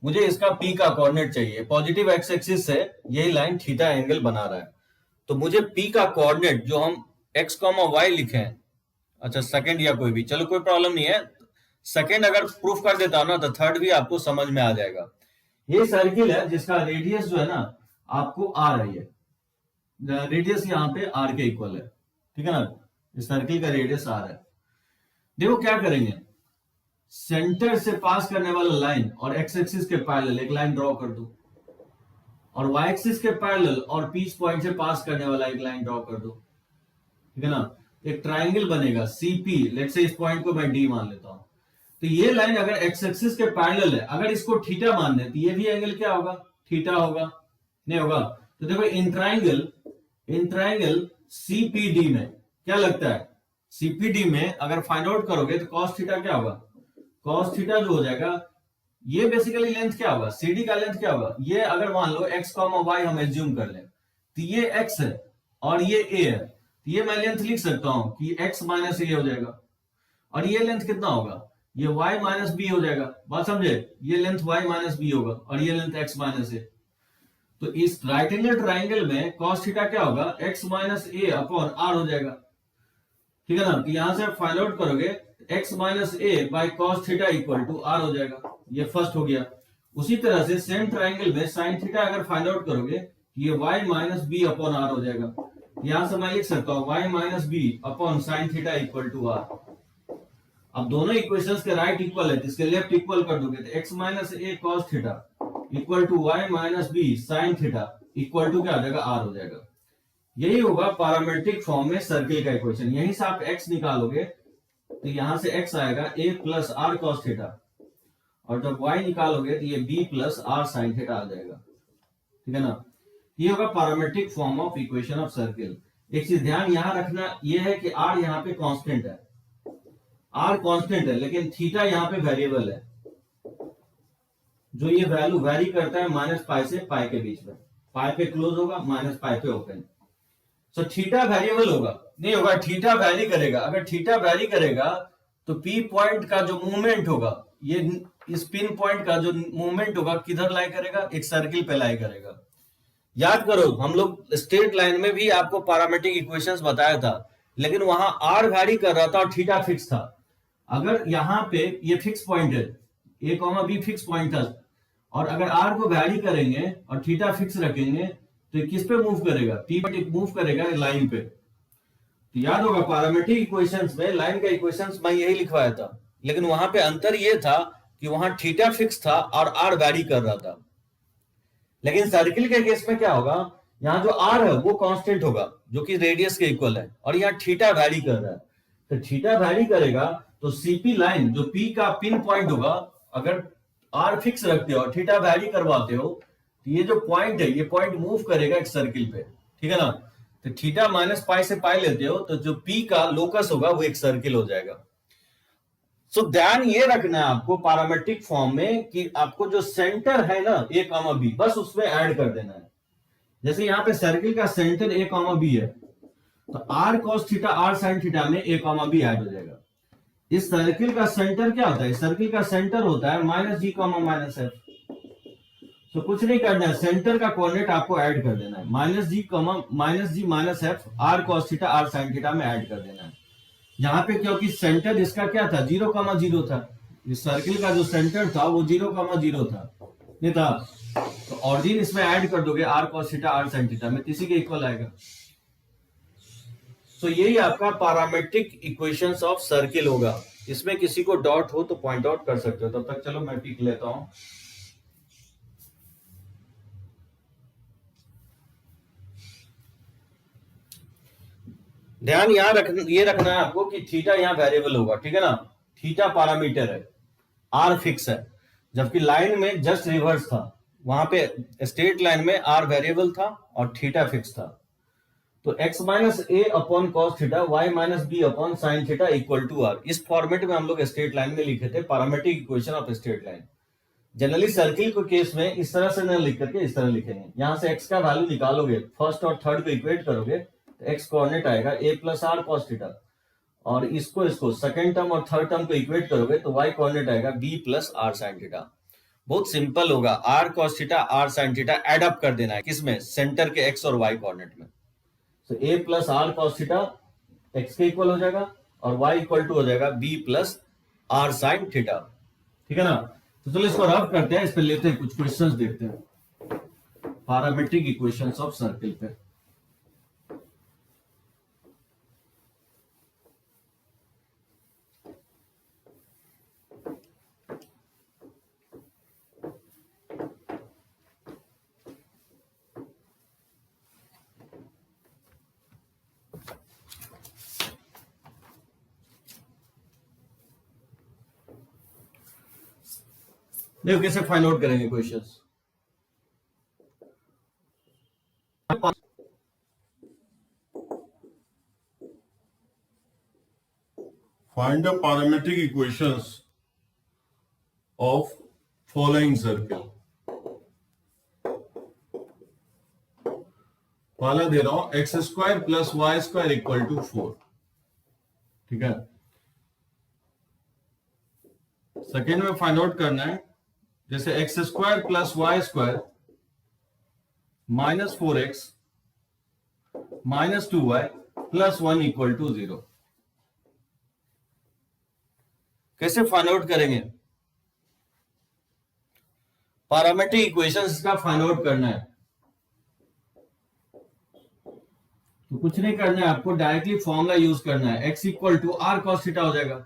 मुझे इसका पी का कोऑर्डिनेट चाहिए, पॉजिटिव एक्स एक्सिस से यही लाइन थीटा एंगल बना रहा है। तो मुझे पी का कोऑर्डिनेट जो हम एक्स कॉमा वाई लिखे हैं, अच्छा सेकंड या कोई भी, चलो कोई प्रॉब्लम नहीं है। सेकंड अगर प्रूफ कर देता हूं ना तो थर्ड भी आपको समझ में आ जाएगा। ये सर्किल है जिसका रेडियस जो है ना आपको आर है, ये रेडियस यहाँ पे आर के इक्वल है। ठीक है ना, इस सर्किल का रेडियस आर है। देखो क्या करेंगे, सेंटर से पास करने वाला लाइन और एक्स एक्सिस के पैरेलल एक लाइन ड्रॉ कर दो और वाई एक्सिस के पैरेलल और पीच पॉइंट से पास करने वाला एक लाइन ड्रॉ कर दो। ठीक है ना, एक ट्राइंगल बनेगा सीपी, लेट्स से इस पॉइंट को मैं डी मान लेता हूं। तो ये लाइन अगर एक्स एक्सिस के पैरेलल है, अगर इसको थीटा मान दें तो ये भी एंगल क्या होगा, थीटा होगा, नहीं होगा? तो देखो इन ट्राइंगल सीपीडी में क्या लगता है, सीपीडी में अगर फाइंड आउट करोगे तो कॉस थीटा क्या होगा, कॉस थीटा जो हो जाएगा, ये बेसिकली लेंथ क्या होगा, सीडी का लेंथ क्या होगा, ये अगर मान लो एक्स कॉमा वाई हम एज्यूम कर लें तो ये एक्स है और ये a है, तो ये मैं लेंथ लिख सकता हूं कि x माइनस ए हो जाएगा, और ये लेंथ कितना होगा, ये y माइनस बी हो जाएगा। बात समझे, ये लेंथ y माइनस बी होगा और ये लेंथ x माइनस ए। तो इस राइट एंगल ट्राइंगल में cos थीटा क्या होगा, x minus a upon r हो जाएगा, ठीक है ना। तो यहां से आप फाइंड आउट करोगे x minus a by cos theta equal to r हो जाएगा, ये फर्स्ट हो गया। उसी तरह से सेम ट्राइंगल में साइन थीटा अगर फाइंड आउट करोगे ये y minus b upon r हो जाएगा। यहां से मैं लिख सकता हूं y minus b upon sine theta equal to r। अब दोनों इक्वेशंस के राइट इक्वल है तो इसके लेफ्ट इक्वल कर दोगे तो x minus a cos theta equal to y minus b sine theta equal to क्या हो जाएगा, r हो जाएगा। यही होगा पैरामेट्रिक फॉर्म में सर्किल का इक्वेशन। यहीं से आप x निकालोगे तो यहां से x आएगा a plus r cos theta, और जब y निकालोगे तो ये b plus r sine theta आ जाएगा, ठीक है ना। ये होगा parametric form of equation of circle. एक चीज ध्यान यहां रखना ये है कि r यहाँ पे कांस्टेंट है, r कांस्टेंट है, लेकिन थीटा यहाँ पे वेरिएबल है, जो ये वैल्यू वेरी करता है माइनस पाई से पाई के बीच में। पाई पे क्लोज होगा, माइनस पाई पे ओपन। सो थीटा वेरिएबल होगा, नहीं होगा, थीटा वैरी करेगा। अगर थीटा वैरी करेगा तो पी पॉइंट का जो मूवमेंट होगा, ये इस पिन पॉइंट का जो मूवमेंट होगा किधर लाई करेगा, एक सर्किल पे लाई करेगा। याद करो हम लोग स्ट्रेट लाइन में भी आपको पैरामेट्रिक इक्वेशंस बताया था, लेकिन वहां आर वैरी कर रहा था और थीटा फिक्स था। अगर यहाँ पे ये फिक्स पॉइंट है, ए कॉमा बी फिक्स पॉइंट था, और अगर आर को वैरी करेंगे और थीटा फिक्स रखेंगे तो ये किस पे मूव करेगा, पी पर मूव करेगा लाइन पे। तो याद होगा पैरामेट्रिक इक्वेशंस में लाइन का इक्वेशंस मैं यही लिखवाया था, लेकिन वहां पे अंतर ये था कि वहां थीटा फिक्स था और आर वैरी कर रहा था। लेकिन सर्किल के केस में क्या होगा, यहाँ जो आर है वो कांस्टेंट होगा जो कि रेडियस के इक्वल है, और यहाँ थीटा वैरी कर रहा है। तो थीटा वैरी करेगा तो सीपी लाइन जो पी का पिन पॉइंट होगा, अगर आर फिक्स रखते हो और थीटा वैरी करवाते हो तो ये जो पॉइंट है ये पॉइंट मूव करेगा एक सर्किल पे, ठीक है ना। तो थीटा माइनस पाई से पाई लेते हो तो जो पी का लोकस होगा वो एक सर्किल हो जाएगा। सो ध्यान ये रखना है आपको पैरामेट्रिक फॉर्म में कि आपको जो सेंटर है ना ए कॉमा बी, बस उसमें ऐड कर देना है। जैसे यहाँ पे सर्किल का सेंटर ए कॉमा बी है तो r cos theta r sine theta में ए कॉमा बी ऐड हो जाएगा। इस सर्किल का सेंटर क्या होता है, सर्किल का सेंटर होता है minus g comma minus F. तो कुछ नहीं करना है, सेंटर का कोऑर्डिनेट आपको ऐड कर देना है, minus g minus f r cos theta r sine theta में ऐड कर देना है। यहाँ पे क्योंकि सेंटर इसका क्या था, 0,0 था। इस सर्किल का जो सेंटर था वो 0,0 था, नहीं था। तो ऑरिजिन इसमें ऐड कर दोगे r cos theta r sine theta में, इसी के इक्वल आएगा। सो यही आपका पैरामेट्रिक इक्वेशंस ऑफ सर्किल होगा। इसमें किसी को डाउट हो तो पॉइंट आउट कर सकते हो, तब तक चलो मैं टिक लेता हूं। ध्यान ये रखना है आपको कि थीटा यहाँ वेरिएबल होगा, ठीक है ना। थीटा पैरामीटर है, आर फिक्स है, जबकि लाइन में जस्ट रिवर्स था। वहां पे स्ट्रेट लाइन में आर वेरिएबल था और थीटा फिक्स था। तो x minus a upon cos theta y minus b upon sine theta equal to r, इस फॉर्मेट में हम लोग स्ट्रेट लाइन में लिखे थे parametric equation of straight line. Generally circle के केस में इस तरह से न लिख करके इस तरह लिखेंगे। यहां से x का वैल्यू निकालोगे, फर्स्ट और थर्ड को इक्वेट करोगे तो x कोऑर्डिनेट आएगा a plus r cos theta, और इसको सेकंड टर्म और थर्ड टर्म को इक्वेट करोगे तो y कोऑर्डिनेट आएगा b plus r sine theta. बहुत सिंपल होगा, r cos theta r sine theta add up कर देना है किसमें, सेंटर के x और y कोऑर्डिनेट में। तो a plus r cos theta x के इक्वल हो जाएगा और y इक्वल टू हो जाएगा b plus r sine theta, ठीक है ना। तो चलो इसको रफ करते हैं, इस पे लेते हैं कुछ क्वेश्चंस, देखते हैं पैरामेट्रिक इक्वेशंस ऑफ सर्किल पे। देखो कैसे फाइंड आउट करेंगे questions. Find the parametric equations of following circle. पहला दे रहा हूं x square plus y square equal to 4, ठीक है। सेकेंड में फाइंड आउट करना है, जैसे x square plus y square minus 4x minus 2y plus 1 equal to 0। कैसे फाइंड आउट करेंगे? पैरामीट्रिक इक्वेशंस का फाइंड आउट करना है। तो कुछ नहीं करना है, आपको डायरेक्टली फॉर्मूला यूज करना है। x equal to r cos theta हो जाएगा।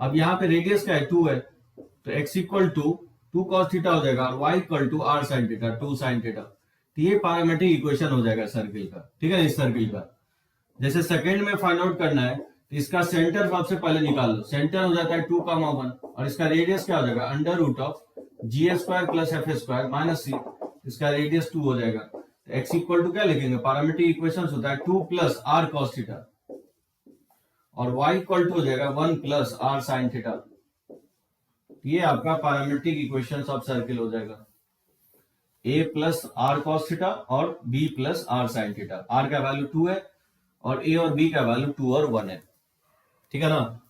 अब यहां पे रेडियस का है 2 है, तो x equal to 2 cos theta हो जाएगा और y equal to r sine theta 2 sine theta. तो ये पैरामीट्रिक इक्वेशन हो जाएगा सर्किल का, ठीक है, इस सर्किल का। जैसे सेकंड में फाइंड आउट करना है, तो इसका सेंटर सबसे पहले निकाल लो। सेंटर हो जाता है 2,1 और इसका रेडियस क्या हो जाएगा? Under root of ji square plus F square minus c, इसका रेडियस 2 हो जाएगा। तो x इक्वल टू क्या लिखेंगे? पैरामीट्रिक इक्वेशन होता है 2 प्लस आर कॉस थीटा और y इक्वल टू हो जाएगा 1 प्लस आर साइन थीटा। ये आपका पैरामीट्रिक इक्वेशन ऑफ सर्किल हो जाएगा। a plus r cos theta और b plus r sine theta. r का वैल्यू 2 है और a और b का वैल्यू 2 और 1 है, ठीक है ना।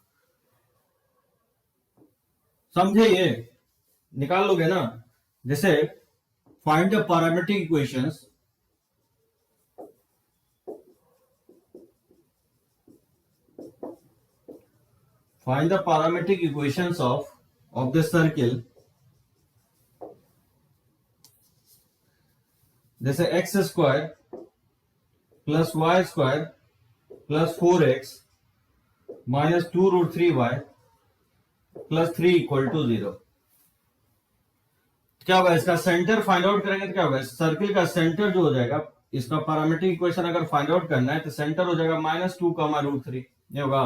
समझे? ये निकाल लोगे ना। जैसे find the parametric equations find the parametric equations of the circle, जैसे x square plus y square plus 4x minus 2 root 3y plus 3 equal to 0। क्या होगा? इसका सेंटर फाइंड आउट करेंगे तो क्या होगा? सर्किल का सेंटर जो हो जाएगा, इसका पैरामीट्रिक इक्वेशन अगर फाइंड आउट करना है तो सेंटर हो जाएगा माइनस 2 रूट 3, ये होगा।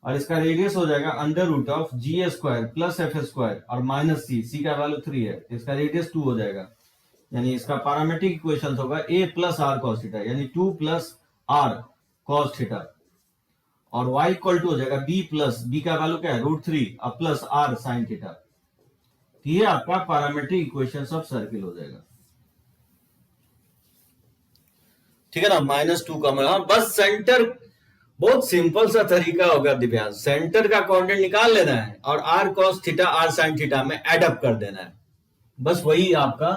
और इसका रेडियस हो जाएगा under root of ji square plus F square और माइनस सी, सी का वैल्यू 3 है, इसका रेडियस 2 हो जाएगा। यानी इसका पैरामीट्रिक इक्वेशन होगा a plus r cos theta, यानी 2 प्लस आर कॉस थीटा और y इक्वल टू हो जाएगा b प्लस b का वैल्यू क्या है? रूट 3 और प्लस आर साइन थीटा। ये आपका पैरामीट्रिक इक्वेशन ऑफ सर्किल हो जाएगा, ठीक है ना। माइनस 2 का बस सेंटर, बहुत सिंपल सा तरीका होगा दिव्यांश। सेंटर का कोऑर्डिनेट निकाल लेना है और r cos theta r sine theta में एड अप कर देना है, बस वही आपका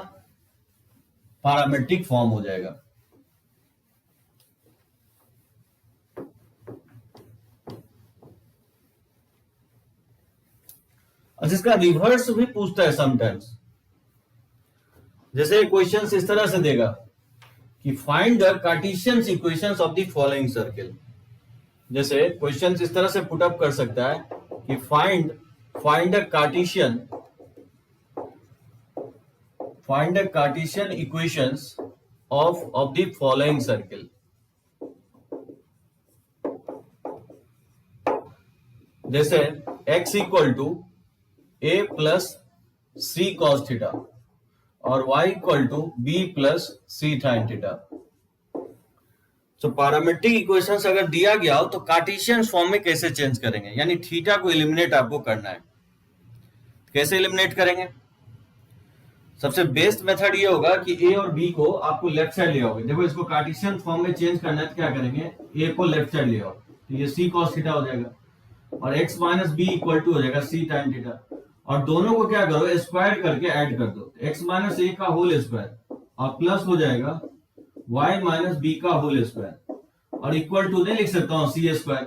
पैरामीट्रिक फॉर्म हो जाएगा। और इसका रिवर्स भी पूछता है समटाइम्स। जैसे क्वेश्चंस इस तरह से देगा कि find the Cartesian equations of the following circle. जैसे क्वेश्चन इस तरह से पुट अप कर सकता है कि find the Cartesian equations of the following circle. जैसे x इक्वल टू a plus c cos theta और y equal to b plus c sine theta. तो पैरामीट्रिक इक्वेशंस अगर दिया गया हो तो कार्टेशियन फॉर्म में कैसे चेंज करेंगे? यानी थीटा को एलिमिनेट आपको करना है। कैसे एलिमिनेट करेंगे? सबसे बेस्ट मेथड ये होगा कि a और b को आपको लेफ्ट साइड ले आओगे। देखो, इसको कार्टेशियन फॉर्म में चेंज करना है तो क्या करेंगे? a को लेफ्ट साइड ले आओ तो ये c cos थीटा हो जाएगा और x minus b equal to हो जाएगा c tan थीटा। और दोनों को क्या करो? स्क्वायर करके ऐड कर दो। x माइनस a का होल स्क्वायर और प्लस हो जाएगा y माइनस बी का होल स्क्वायर और इक्वल टू नहीं लिख सकता हूं सी स्क्वायर,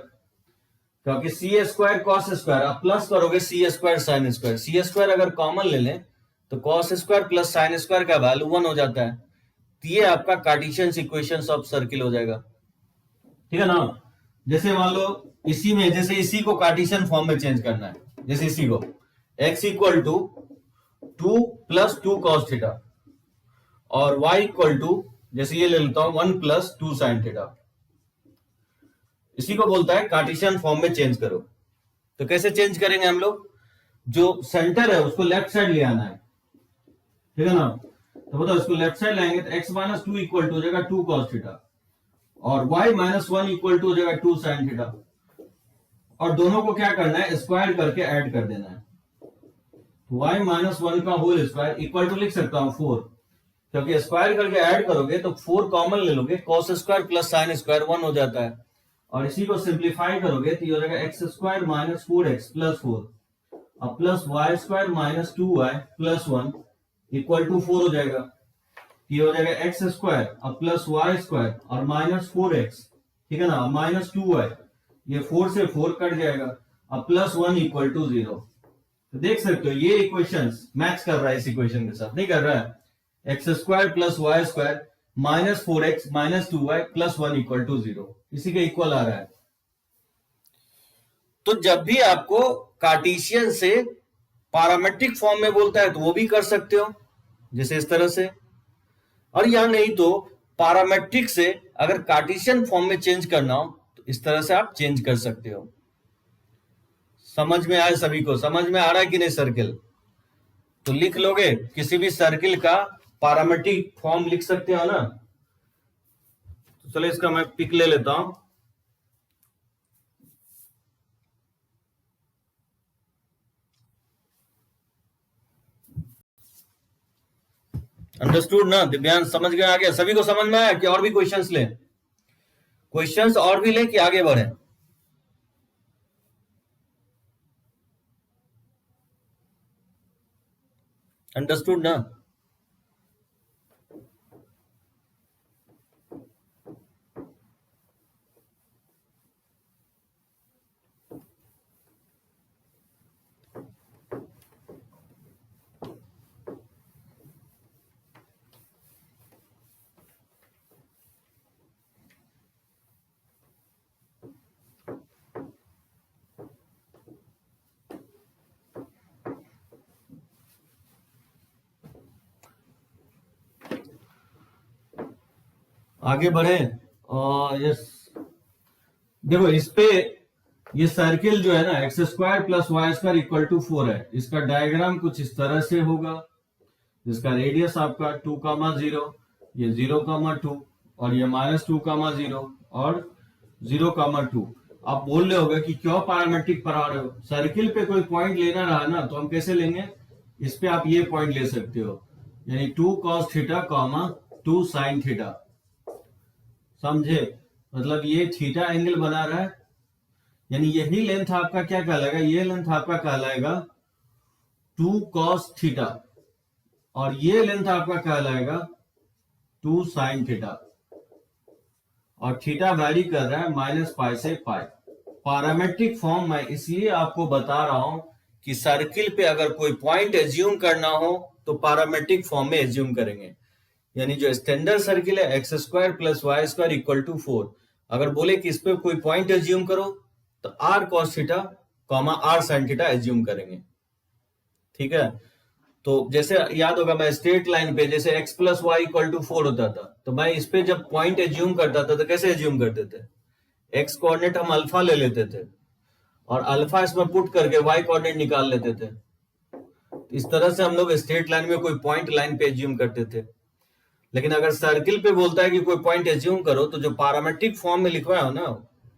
क्योंकि सी स्क्वायर कॉस स्क्वायर, अब प्लस करोगे सी स्क्वायर साइन स्क्वायर। सी स्क्वायर अगर कॉमन ले लें तो cos square plus sine square का वैल्यू 1 हो जाता है। तो ये आपका कार्टेशियन इक्वेशन ऑफ सर्किल हो जाएगा, ठीक है ना। जैसे मान लो इसी में, जैसे इसी को कार्टेशियन फॉर्म में चेंज करना है, जैसे इसी को x equal to 2 plus 2 cos theta और y इक्वल टू, जैसे ये ले लेता हूं 1 प्लस 2 साइन थीटा। इसी को बोलता है कार्टेशियन फॉर्म में चेंज करो। तो कैसे चेंज करेंगे हम लोग? जो सेंटर है उसको लेफ्ट साइड ले आना है, ठीक है ना। तो बताओ, इसको लेफ्ट साइड लाएंगे तो x माइनस 2 इक्वल टू हो जाएगा 2 कॉस थीटा और y माइनस 1 इक्वल टू हो जाएगा 2 साइन थीटा। और दोनों को क्या करना है? स्क्वायर करके ऐड कर देना है। y माइनस 1 का होल स्क्वायर इक्वल टू लिख सकता हूं 4, क्योंकि स्क्वायर करके ऐड करोगे तो 4 कॉमन ले लोगे, cos square plus sine square 1 हो जाता है, और इसी को सिंप्लीफाई करोगे तो ये हो जाएगा x square minus 4x plus 4 और plus y square minus 2y plus 1 equal to 4 हो जाएगा। ये हो जाएगा एक्स स्क्वायर और प्लस वाई स्क्वायर और माइनस 4x, ठीक है ना, माइनस 2y, ये 4 से 4 कट जाएगा और प्लस 1 इक्वल टू 0। तो देख सकते हो ये इक्वेशंस मैच कर रहा है इस इक्वेशन के साथ, नहीं कर रहा है। X square plus y square minus 4x minus 2y plus 1 equal to 0, इसी के इक्वल आ रहा है। तो जब भी आपको कार्टेशियन से पैरामेट्रिक फॉर्म में बोलता है तो वो भी कर सकते हो, जैसे इस तरह से, और या नहीं तो पैरामेट्रिक से अगर कार्टेशियन फॉर्म में चेंज करना हो तो इस तरह से आप चेंज कर सकते हो। समझ में आए सभी को? समझ में आ रहा है कि नहीं सर्किल? तो लिख लोगे, किसी भी सर्किल का पैरामेट्रिक फॉर्म लिख सकते हो ना। तो चलो इसका मैं पिक ले लेता हूं। अंडरस्टूड ना दिव्यांश? समझ गए? आ गया सभी को? समझ में आया कि और भी क्वेश्चंस लें? क्वेश्चंस और भी लें कि आगे बढ़े? अंडरस्टूड ना? आगे बढ़े। यस, देखो इस पे ये सर्किल जो है ना x square plus y square equal to 4 है, इसका डायग्राम कुछ इस तरह से होगा, जिसका रेडियस आपका 2,0, ये 0,2 और ये -2,0 और 0,2। आप बोल रहे होगे कि क्यों पैरामेट्रिक पढ़ा रहे हो? सर्किल पे कोई पॉइंट लेना रहा ना तो हम कैसे लेंगे? इस पे आप ये पॉइंट ले सकते हो, यानी 2 cos थीटा, 2 sin थीटा। समझे? मतलब ये थीटा एंगल बना रहा है, यानी यही लेंथ आपका क्या कहलाएगा? ये लेंथ आपका कहलाएगा 2 cos थीटा और ये लेंथ आपका कहलाएगा 2 sin थीटा, और थीटा वैरी कर रहा है -π से π। पैरामेट्रिक फॉर्म में इसलिए आपको बता रहा हूं कि सर्किल पे अगर कोई पॉइंट एज्यूम करना हो तो पैरामेट्रिक फॉर्म में एज्यूम करेंगे। यानी जो स्टैंडर्ड सर्किल है x square plus y square equal to 4, अगर बोले कि इस पे कोई पॉइंट एज्यूम करो तो r cos theta, r sin theta assume करेंगे, ठीक है। तो जैसे याद होगा, मैं स्ट्रेट लाइन पे जैसे x plus y equal to 4 होता था, तो मैं इस पे जब पॉइंट एज्यूम करता था तो कैसे एज्यूम करते थे? x कोऑर्डिनेट हम अल्फा ले लेते थे और अल्फा इसमें पुट करके y कोऑर्डिनेट निकाल लेते थे। इस तरह से हम लोग स्ट्रेट लाइन में कोई पॉइंट लाइन पे एज्यूम करते थे। लेकिन अगर सर्किल पे बोलता है कि कोई पॉइंट एज्यूम करो तो जो पैरामेट्रिक फॉर्म में लिखवाया हो ना,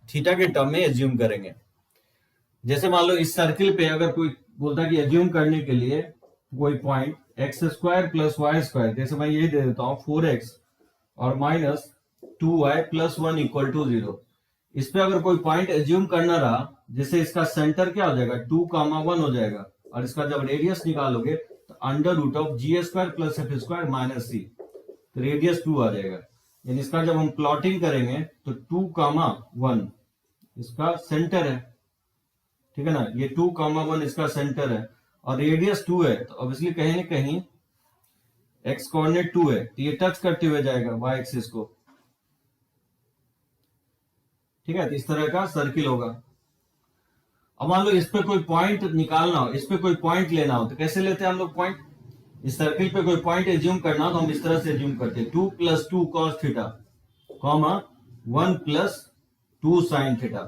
थीटा के टर्म में एज्यूम करेंगे। जैसे मान लो इस सर्किल पे अगर कोई बोलता है कि एज्यूम करने के लिए कोई point x square plus y square, जैसे मैं ये दे देता हूं 4x और -2y प्लस 1 इक्वल टू 0। इस पे अगर कोई पॉइंट एज्यूम करना रहा, जैसे इसका सेंटर क्या हो जाएगा? 2,1 हो जाएगा, और इसका जब रेडियस निकालोगे तो √g² plus f² minus c, तो रेडियस 2 आ जाएगा। यानी इसका जब हम प्लॉटिंग करेंगे तो 2,1 इसका सेंटर है, ठीक है ना, ये 2,1 इसका सेंटर है और रेडियस 2 है, तो ऑब्वियसली कहीं ना कहीं एक्स कोऑर्डिनेट 2 है तो ये टच करते हुए जाएगा वाई एक्सिस को, ठीक है। तो इस तरह का सर्किल होगा। अब मान लो इस पे कोई पॉइंट निकालना हो, इस पे कोई पॉइंट लेना हो तो कैसे लेते हैं हम लोग पॉइंट? इस सर्किल पे कोई पॉइंट एज्यूम करना हो तो हम इस तरह से एज्यूम करते हैं 2 + 2 cos थीटा, 1 + 2 sin थीटा।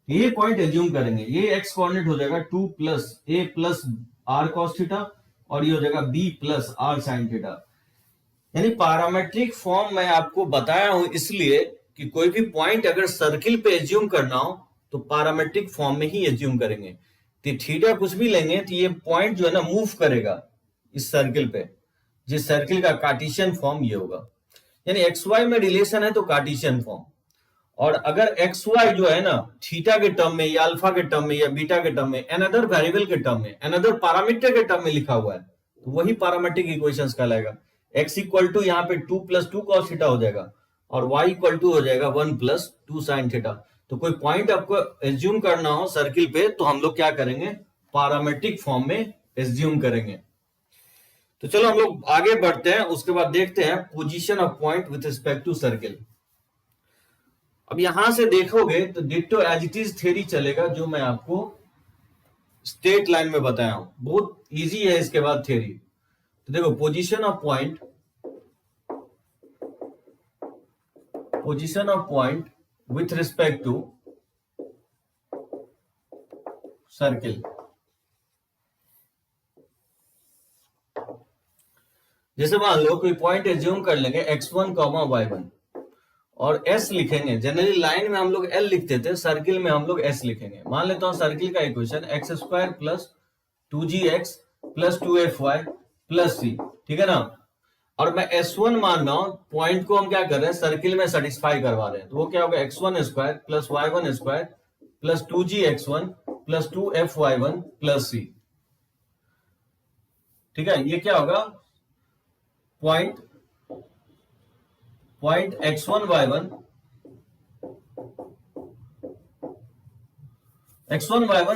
ये पॉइंट एज्यूम करेंगे, ये एक्स कोऑर्डिनेट हो जाएगा 2 + a + r cos थीटा और ये हो जाएगा b + r sin थीटा। यानी पैरामेट्रिक फॉर्म मैं आपको बताया हूं इसलिए कि कोई भी पॉइंट अगर सर्किल पे एज्यूम करना हो तो पैरामेट्रिक फॉर्म में ही एज्यूम करेंगे। तो थीटा कुछ भी लेंगे तो ये पॉइंट जो है ना मूव करेगा इस सर्किल पे, जिस सर्किल का कार्टेशियन फॉर्म ये होगा। यानी एक्स वाई में रिलेशन है तो कार्टेशियन फॉर्म, और अगर एक्स वाई जो है ना थीटा के टर्म में या अल्फा के टर्म में या बीटा के टर्म में, अनदर वेरिएबल के टर्म में, अनदर पैरामीटर के टर्म में लिखा हुआ है, तो वही पैरामीट्रिक इक्वेशंस कहलाएगा। x इक्वल टू यहाँ पे 2 + 2 cos थीटा हो जाएगा, और y इक्वल टू हो जाएगा 1 + 2 sin थीटा। तो कोई पॉइंट आपको एज्यूम करना हो सर्किल पे तो हम लोग क्या करेंगे, पैरामीट्रिक फॉर्म में एज्यूम करेंगे। तो चलो हम लोग आगे बढ़ते हैं, उसके बाद देखते हैं position of point with respect to circle. अब यहां से देखोगे तो ditto as it is theory चलेगा, जो मैं आपको स्ट्रेट लाइन में बताया हूं, बहुत इजी है। इसके बाद थ्योरी, तो देखो position of point with respect to circle. जैसे मान लो कोई पॉइंट एज्यूम कर लेंगे x1, y1 और s लिखेंगे। जनरली लाइन में हम लोग l लिखते थे, सर्किल में हम लोग s लिखेंगे। मान लेता हूं सर्किल का equation x² + 2gx + 2fy + c, ठीक है ना। और मैं s1 मान रहा हूं, पॉइंट को हम क्या कर रहे हैं, सर्किल में सेटिस्फाई करवा रहे हैं। तो वो क्या होगा, x1² + y1² + 2gx1 + 2fy1 + c, ठीक है। ये क्या होगा, पॉइंट x1 y1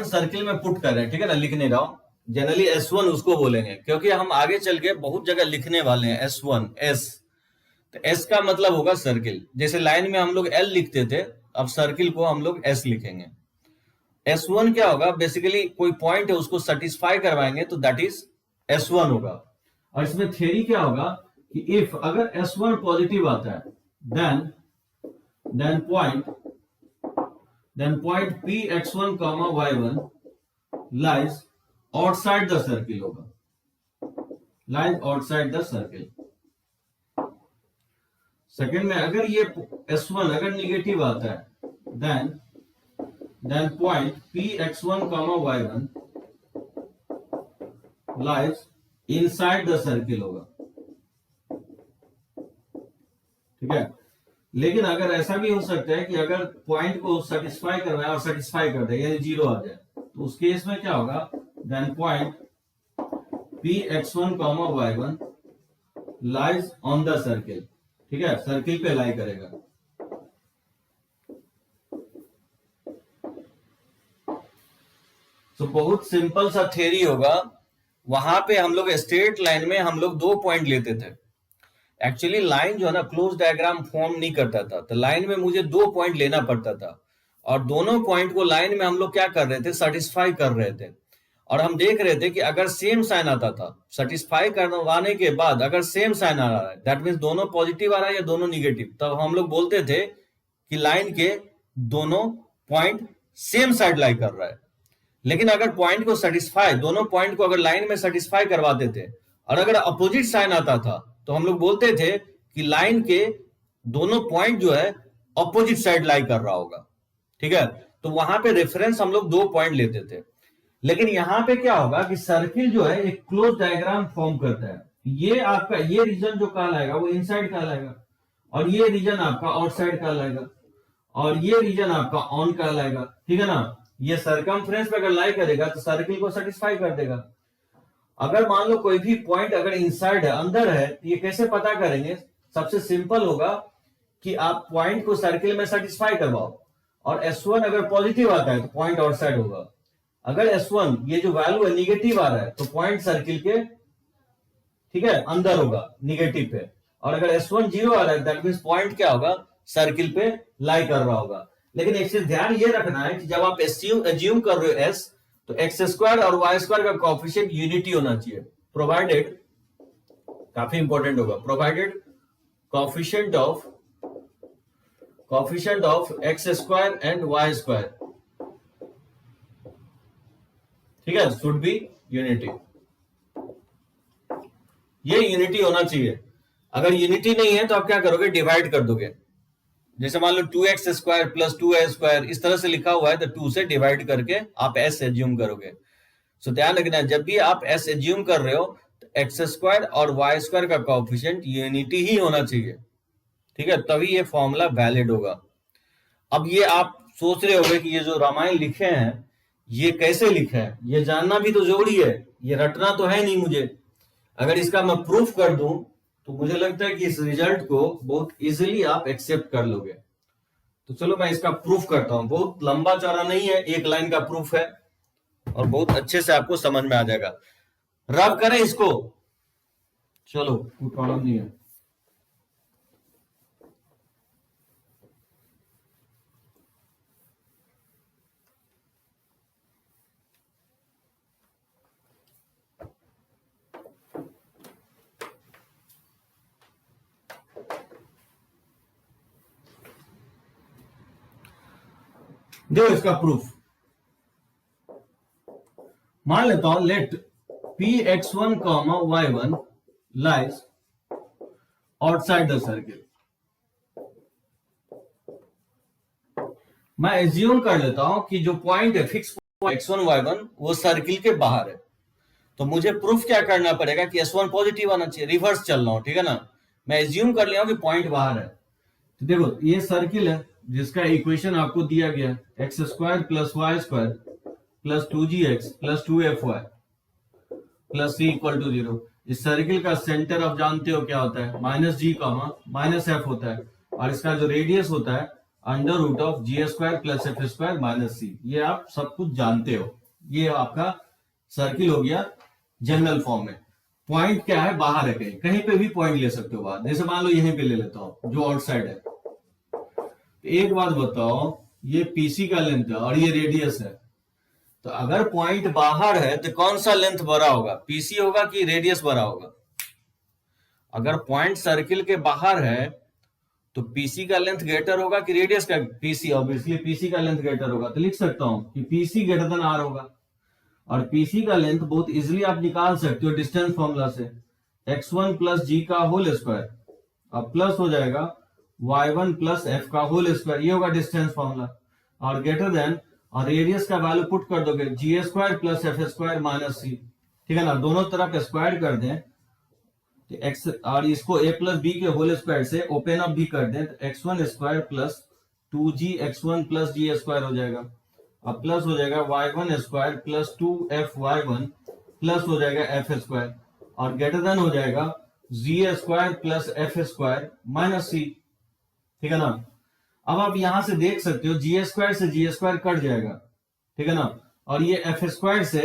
सर्किल में पुट कर रहे हैं, ठीक है ना, लिख नहीं रहा हूं। जनरली S1 उसको बोलेंगे, क्योंकि हम आगे चल के बहुत जगह लिखने वाले हैं S1 S, तो S का मतलब होगा सर्किल। जैसे लाइन में हम लोग L लिखते थे, अब सर्किल को हम लोग S लिखेंगे। S1 क्या होगा, बेसिकली कोई पॉइंट है उसको सेटिस्फाई करवाएंगे तो दैट इज S1 होगा। और इसमें थ्योरी क्या होगा कि इफ अगर S1 पॉजिटिव आता है, then point Px1, y1 lies outside the circle होगा, lies outside the circle. Second में अगर ये S1 अगर निगेटिव आता है, then point Px1, y1 lies inside the circle होगा, ठीक है। लेकिन अगर ऐसा भी हो सकता है कि अगर पॉइंट को सेटिस्फाई करवाए और सेटिस्फाई कर दे, यानी 0 आ जाए, तो उस केस में क्या होगा, then point Px1, y1 lies on the circle, ठीक है, सर्किल पे लाई करेगा। तो बहुत सिंपल सा थ्योरी होगा। वहां पे हम लोग स्ट्रेट लाइन में हम लोग 2 पॉइंट लेते थे। एक्चुअली लाइन जो है ना क्लोज डायग्राम फॉर्म नहीं करता था, तो लाइन में मुझे 2 पॉइंट लेना पड़ता था, और दोनों पॉइंट को लाइन में हम लोग क्या कर रहे थे, सेटिस्फाई कर रहे थे। और हम देख रहे थे कि अगर सेम साइन आता था, सेटिस्फाई करवाने के बाद अगर सेम साइन आ रहा है, दैट मीन्स दोनों पॉजिटिव आ रहा है या दोनों निगेटिव, तब हम लोग बोलते थे कि लाइन के दोनों पॉइंट सेम साइड लाई कर रहा है। लेकिन अगर पॉइंट को सेटिस्फाई, दोनों पॉइंट को अगर लाइन में सेटिस्फाई करवाते थे, और अगर अपोजिट साइन आता था, तो हम लोग बोलते थे कि लाइन के दोनों पॉइंट जो है अपोजिट साइड लाई कर रहा होगा, ठीक है। तो वहां पे रेफरेंस हम लोग 2 पॉइंट लेते थे। लेकिन यहां पे क्या होगा कि सर्किल जो है एक क्लोज डायग्राम फॉर्म करता है। ये आपका ये रीजन जो कहलाएगा वो इनसाइड कहलाएगा, और ये रीजन आपका आउटसाइड कहलाएगा, और ये रीजन आपका ऑन कहलाएगा, ठीक है ना। ये सरकमफ्रेंस पे अगर लाई करेगा तो सर्किल को सेटिस्फाई कर देगा। अगर मान लो कोई भी पॉइंट अगर इनसाइड है, अंदर है, तो ये कैसे पता करेंगे, सबसे सिंपल होगा कि आप पॉइंट को सर्किल में सेटिस्फाई करवाओ, और S1 अगर पॉजिटिव आता है तो पॉइंट आउटसाइड होगा। अगर S1 ये जो वैल्यू है निगेटिव आ रहा है तो पॉइंट सर्किल के, ठीक है, अंदर होगा निगेटिव पे, और अगर S1 0 आ रहा है दैट मींस पॉइंट क्या होगा, सर्किल पे लाई कर रहा होगा। लेकिन एक चीज ध्यान ये रखना है कि जब आप एज्यूम कर रहे हो S, तो x² और y² का कोएफिशिएंट यूनिटी होना चाहिए, प्रोवाइडेड, काफी इंपॉर्टेंट होगा, provided coefficient of x² and y², ठीक है, शुड बी यूनिटी। ये यूनिटी होना चाहिए। अगर यूनिटी नहीं है तो आप क्या करोगे, डिवाइड कर दोगे। जैसे मान लो 2x² + 2a² इस तरह से लिखा हुआ है, तो 2 से डिवाइड करके आप s एज्यूम करोगे। सो ध्यान रखना, जब भी आप s एज्यूम कर रहे हो तो एक्स स्क्वायर और वाई स्क्वायर का कोएफिशिएंट यूनिटी ही होना चाहिए, ठीक है, तभी ये फॉर्मूला वैलिड होगा। अब ये आप सोच रहे होंगे कि ये जो रामायण लिखे हैं ये कैसे लिखे हैं, ये जानना भी तो जरूरी है, ये रटना तो है नहीं मुझे। अगर इसका मैं प्रूफ कर दूं तो मुझे लगता है कि इस रिजल्ट को बहुत इजीली आप एक्सेप्ट कर लोगे। तो चलो मैं इसका प्रूफ करता हूं, बहुत लंबा चौड़ा नहीं है, एक लाइन का प्रूफ है और बहुत अच्छे से आपको समझ में आ जाएगा। रब करें इसको, चलो कोई प्रॉब्लम नहीं है। देखो इसका प्रूफ मान लेता हूं, let Px1, y1 lies outside the circle। मैं एज्यूम कर लेता हूं कि जो पॉइंट है फिक्स x1 y1 वो सर्किल के बाहर है। तो मुझे प्रूफ क्या करना पड़ेगा कि s1 पॉजिटिव आना चाहिए, रिवर्स चल रहा हूं, ठीक है ना। मैं एज्यूम कर लिया हूं कि पॉइंट बाहर है। तो देखो ये सर्किल है जिसका इक्वेशन आपको दिया गया, x square plus y square plus 2gx plus 2fy plus c equal to 0। इस सर्किल का सेंटर आप जानते हो क्या होता है, minus g comma minus f होता है, और इसका जो रेडियस होता है under root of ji square plus F square minus c. ये आप सब कुछ जानते हो। ये आपका सर्किल हो गया जनरल फॉर्म में। पॉइंट क्या है, बाहर है, कहीं कहीं पे भी पॉइंट ले सकते हो बाहर। जैसे मान लो यहीं पे ले लेता हूं जो आउटसाइड है। एक बात बताओ, ये पीसी का लेंथ है और ये रेडियस है, तो अगर पॉइंट बाहर है तो कौन सा लेंथ बड़ा होगा, पीसी होगा कि रेडियस बड़ा होगा। अगर पॉइंट सर्किल के बाहर है तो पीसी का लेंथ ग्रेटर होगा कि रेडियस का, पीसी ऑब्वियसली पीसी का लेंथ ग्रेटर होगा। तो लिख सकता हूं कि पीसी ग्रेटर देन आर होगा। और पीसी का लेंथ बहुत इजीली आप निकाल सकते हो डिस्टेंस फॉर्मूला से, x1 प्लस जी का होल स्क्वायर अब प्लस हो जाएगा y1 प्लस एफ का होल स्क्वायर, ये होगा डिस्टेंस फॉर्मूला। और ग्रेटर देन और रेडियस का वैल्यू पुट कर दोगे g square plus F square minus c, ठीक है ना। दोनों तरफ स्क्वायर कर दें तो एक्स, और इसको a प्लस बी के होल स्क्वायर से ओपन अप भी कर दें तो x1 square plus 2gx1 plus g square हो जाएगा। अब प्लस हो जाएगा y1 square plus 2fy1 plus हो जाएगा एफ स्क्वायर, और ग्रेटर देन हो जाएगा g square plus F square minus c, ठीक है ना। अब आप यहां से देख सकते हो जी स्क्वायर से जी स्क्वायर कट जाएगा, ठीक है ना, और ये एफ स्क्वायर से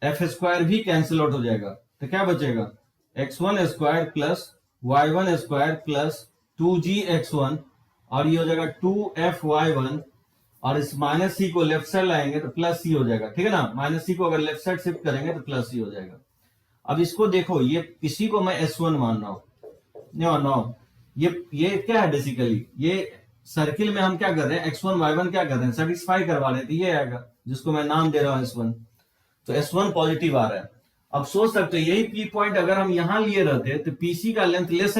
एफ स्क्वायर भी कैंसिल आउट हो जाएगा। तो क्या बचेगा, x1 square plus y1 square plus 2gx1, और ये हो जाएगा 2fy1, और इस माइनस सी को लेफ्ट साइड लाएंगे तो प्लस सी हो जाएगा, ठीक है ना। माइनस सी को अगर लेफ्ट साइड शिफ्ट करेंगे तो प्लस सी हो जाएगा। अब इसको देखो, ये इसी को मैं S1 मान रहा हूं। नो, ये क्या है बेसिकली, ये सर्किल में हम क्या कर रहे हैं, x1 y1 क्या कर रहे हैं, सेटिस्फाई करवा रहे हैं। तो ये आएगा जिसको मैं नाम दे रहा हूं S1। तो S1 पॉजिटिव आ रहा है। अब सोच सकते हो यही पी पॉइंट अगर हम यहां लिए रहते तो पीसी का लेंथ लेस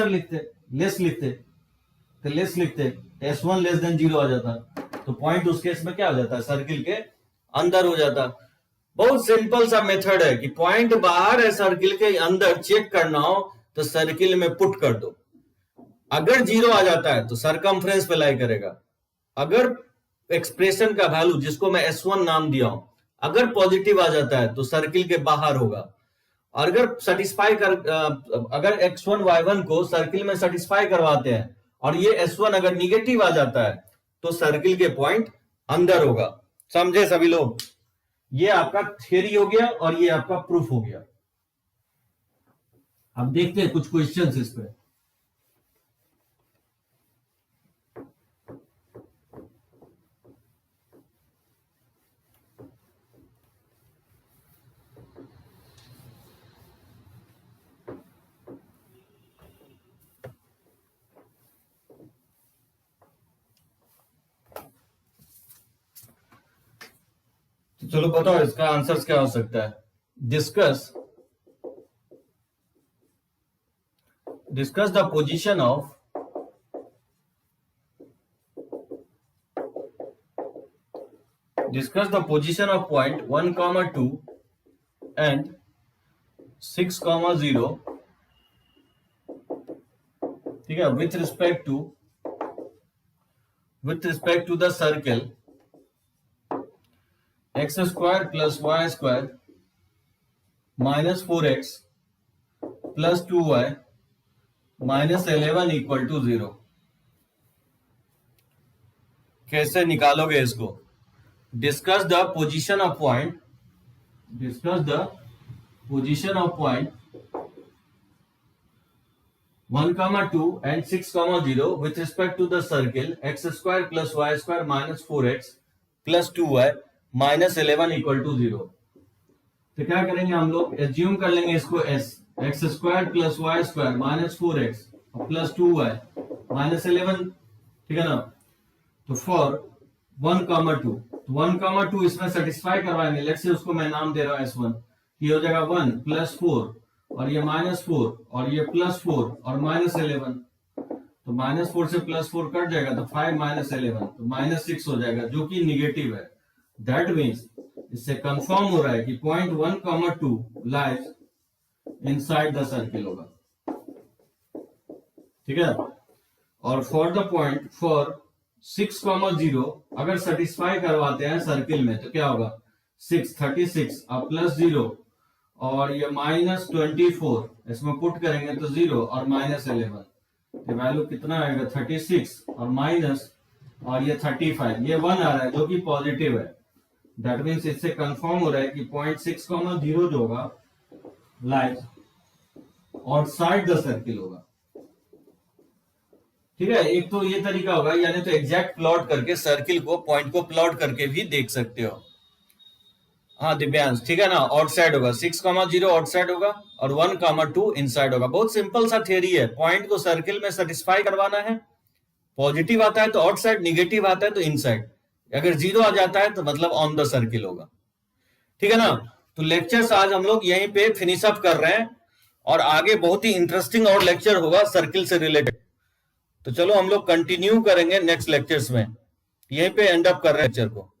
लिखते S1 लेस देन 0 आ जाता, तो पॉइंट उस केस में क्या हो जाता है, सर्किल के अंदर हो जाता। बहुत सिंपल सा मेथड है कि पॉइंट बाहर है सर्किल के अंदर, चेक करना हो तो सर्किल में पुट कर दो। अगर 0 आ जाता है तो सरकमफ्रेंस पे लाई करेगा। अगर एक्सप्रेशन का वैल्यू जिसको मैं S1 नाम दिया हूं अगर पॉजिटिव आ जाता है तो सर्किल के बाहर होगा। और अगर सेटिस्फाई कर अगर x1 y1 को सर्किल में सेटिस्फाई करवाते हैं और ये S1 अगर निगेटिव आ जाता है तो सर्किल के पॉइंट अंदर होगा। समझे सभी लोग, ये आपका थ्योरी हो गया और ये आपका प्रूफ हो गया। अब देखते हैं कुछ क्वेश्चंस इस पे। चलो बताओ इसका आंसर क्या हो सकता है। Discuss the position of point 1, 2 and 6,0, ठीक है, with respect to the circle x square plus y square minus 4x plus 2y minus 11 equal to 0। कैसे निकालोगे इसको? Discuss the position of point 1,2 and 6,0 with respect to the circle x square plus y square minus 4x plus 2y minus 11 equal to 0। तो क्या करेंगे हम लोग? Assume कर लेंगे इसको x square plus y square minus 4x plus 2y minus 11, ठीक है ना। तो फॉर 1,2, 1,2 इसमें सेटिस्फाई करवाएंगे। लेट्स से उसको मैं नाम दे रहा हूं S1। ये हो जाएगा 1 प्लस 4 और ये माइनस 4 और ये प्लस 4 और माइनस 11। तो माइनस 4 से प्लस 4 कट जाएगा तो 5 माइनस 11 तो माइनस 6 हो जाएगा, जो कि निगेटिव है। दैट मीन्स इससे कंफर्म हो रहा है कि point 1,2 lies inside the circle होगा, ठीक है। और फॉर द पॉइंट फॉर 6,0 अगर सेटिस्फाई करवाते हैं सर्किल में तो क्या होगा? 6 36 और प्लस 0 और ये माइनस 24 इसमें पुट करेंगे तो 0 और माइनस 11, ये वैल्यू कितना आएगा? 36 और माइनस और ये 35, ये 1 आ रहा है जो कि पॉजिटिव है। दैट मीन्स इससे कंफर्म हो रहा है कि पॉइंट 6,0 जो होगा लाइज आउटसाइड द सर्किल होगा, ठीक है। एक तो ये तरीका होगा, यानी तो एग्जैक्ट प्लॉट करके सर्किल को, पॉइंट को प्लॉट करके भी देख सकते हो। हाँ दिव्यांश, ठीक है ना। आउटसाइड होगा 6,0 आउटसाइड होगा और 1,2 इनसाइड होगा। बहुत सिंपल सा थियरी है। पॉइंट को सर्किल में सेटिस्फाई करवाना है। पॉजिटिव आता है तो आउटसाइड, निगेटिव आता है तो इनसाइड। अगर 0 आ जाता है तो मतलब ऑन द सर्किल होगा, ठीक है ना। तो लेक्चर्स आज हम लोग यहीं पे फिनिश अप कर रहे हैं और आगे बहुत ही इंटरेस्टिंग और लेक्चर होगा सर्किल से रिलेटेड। तो चलो हम लोग कंटिन्यू करेंगे नेक्स्ट लेक्चर्स में। यहीं पे एंड अप कर रहे हैं लेक्चर को।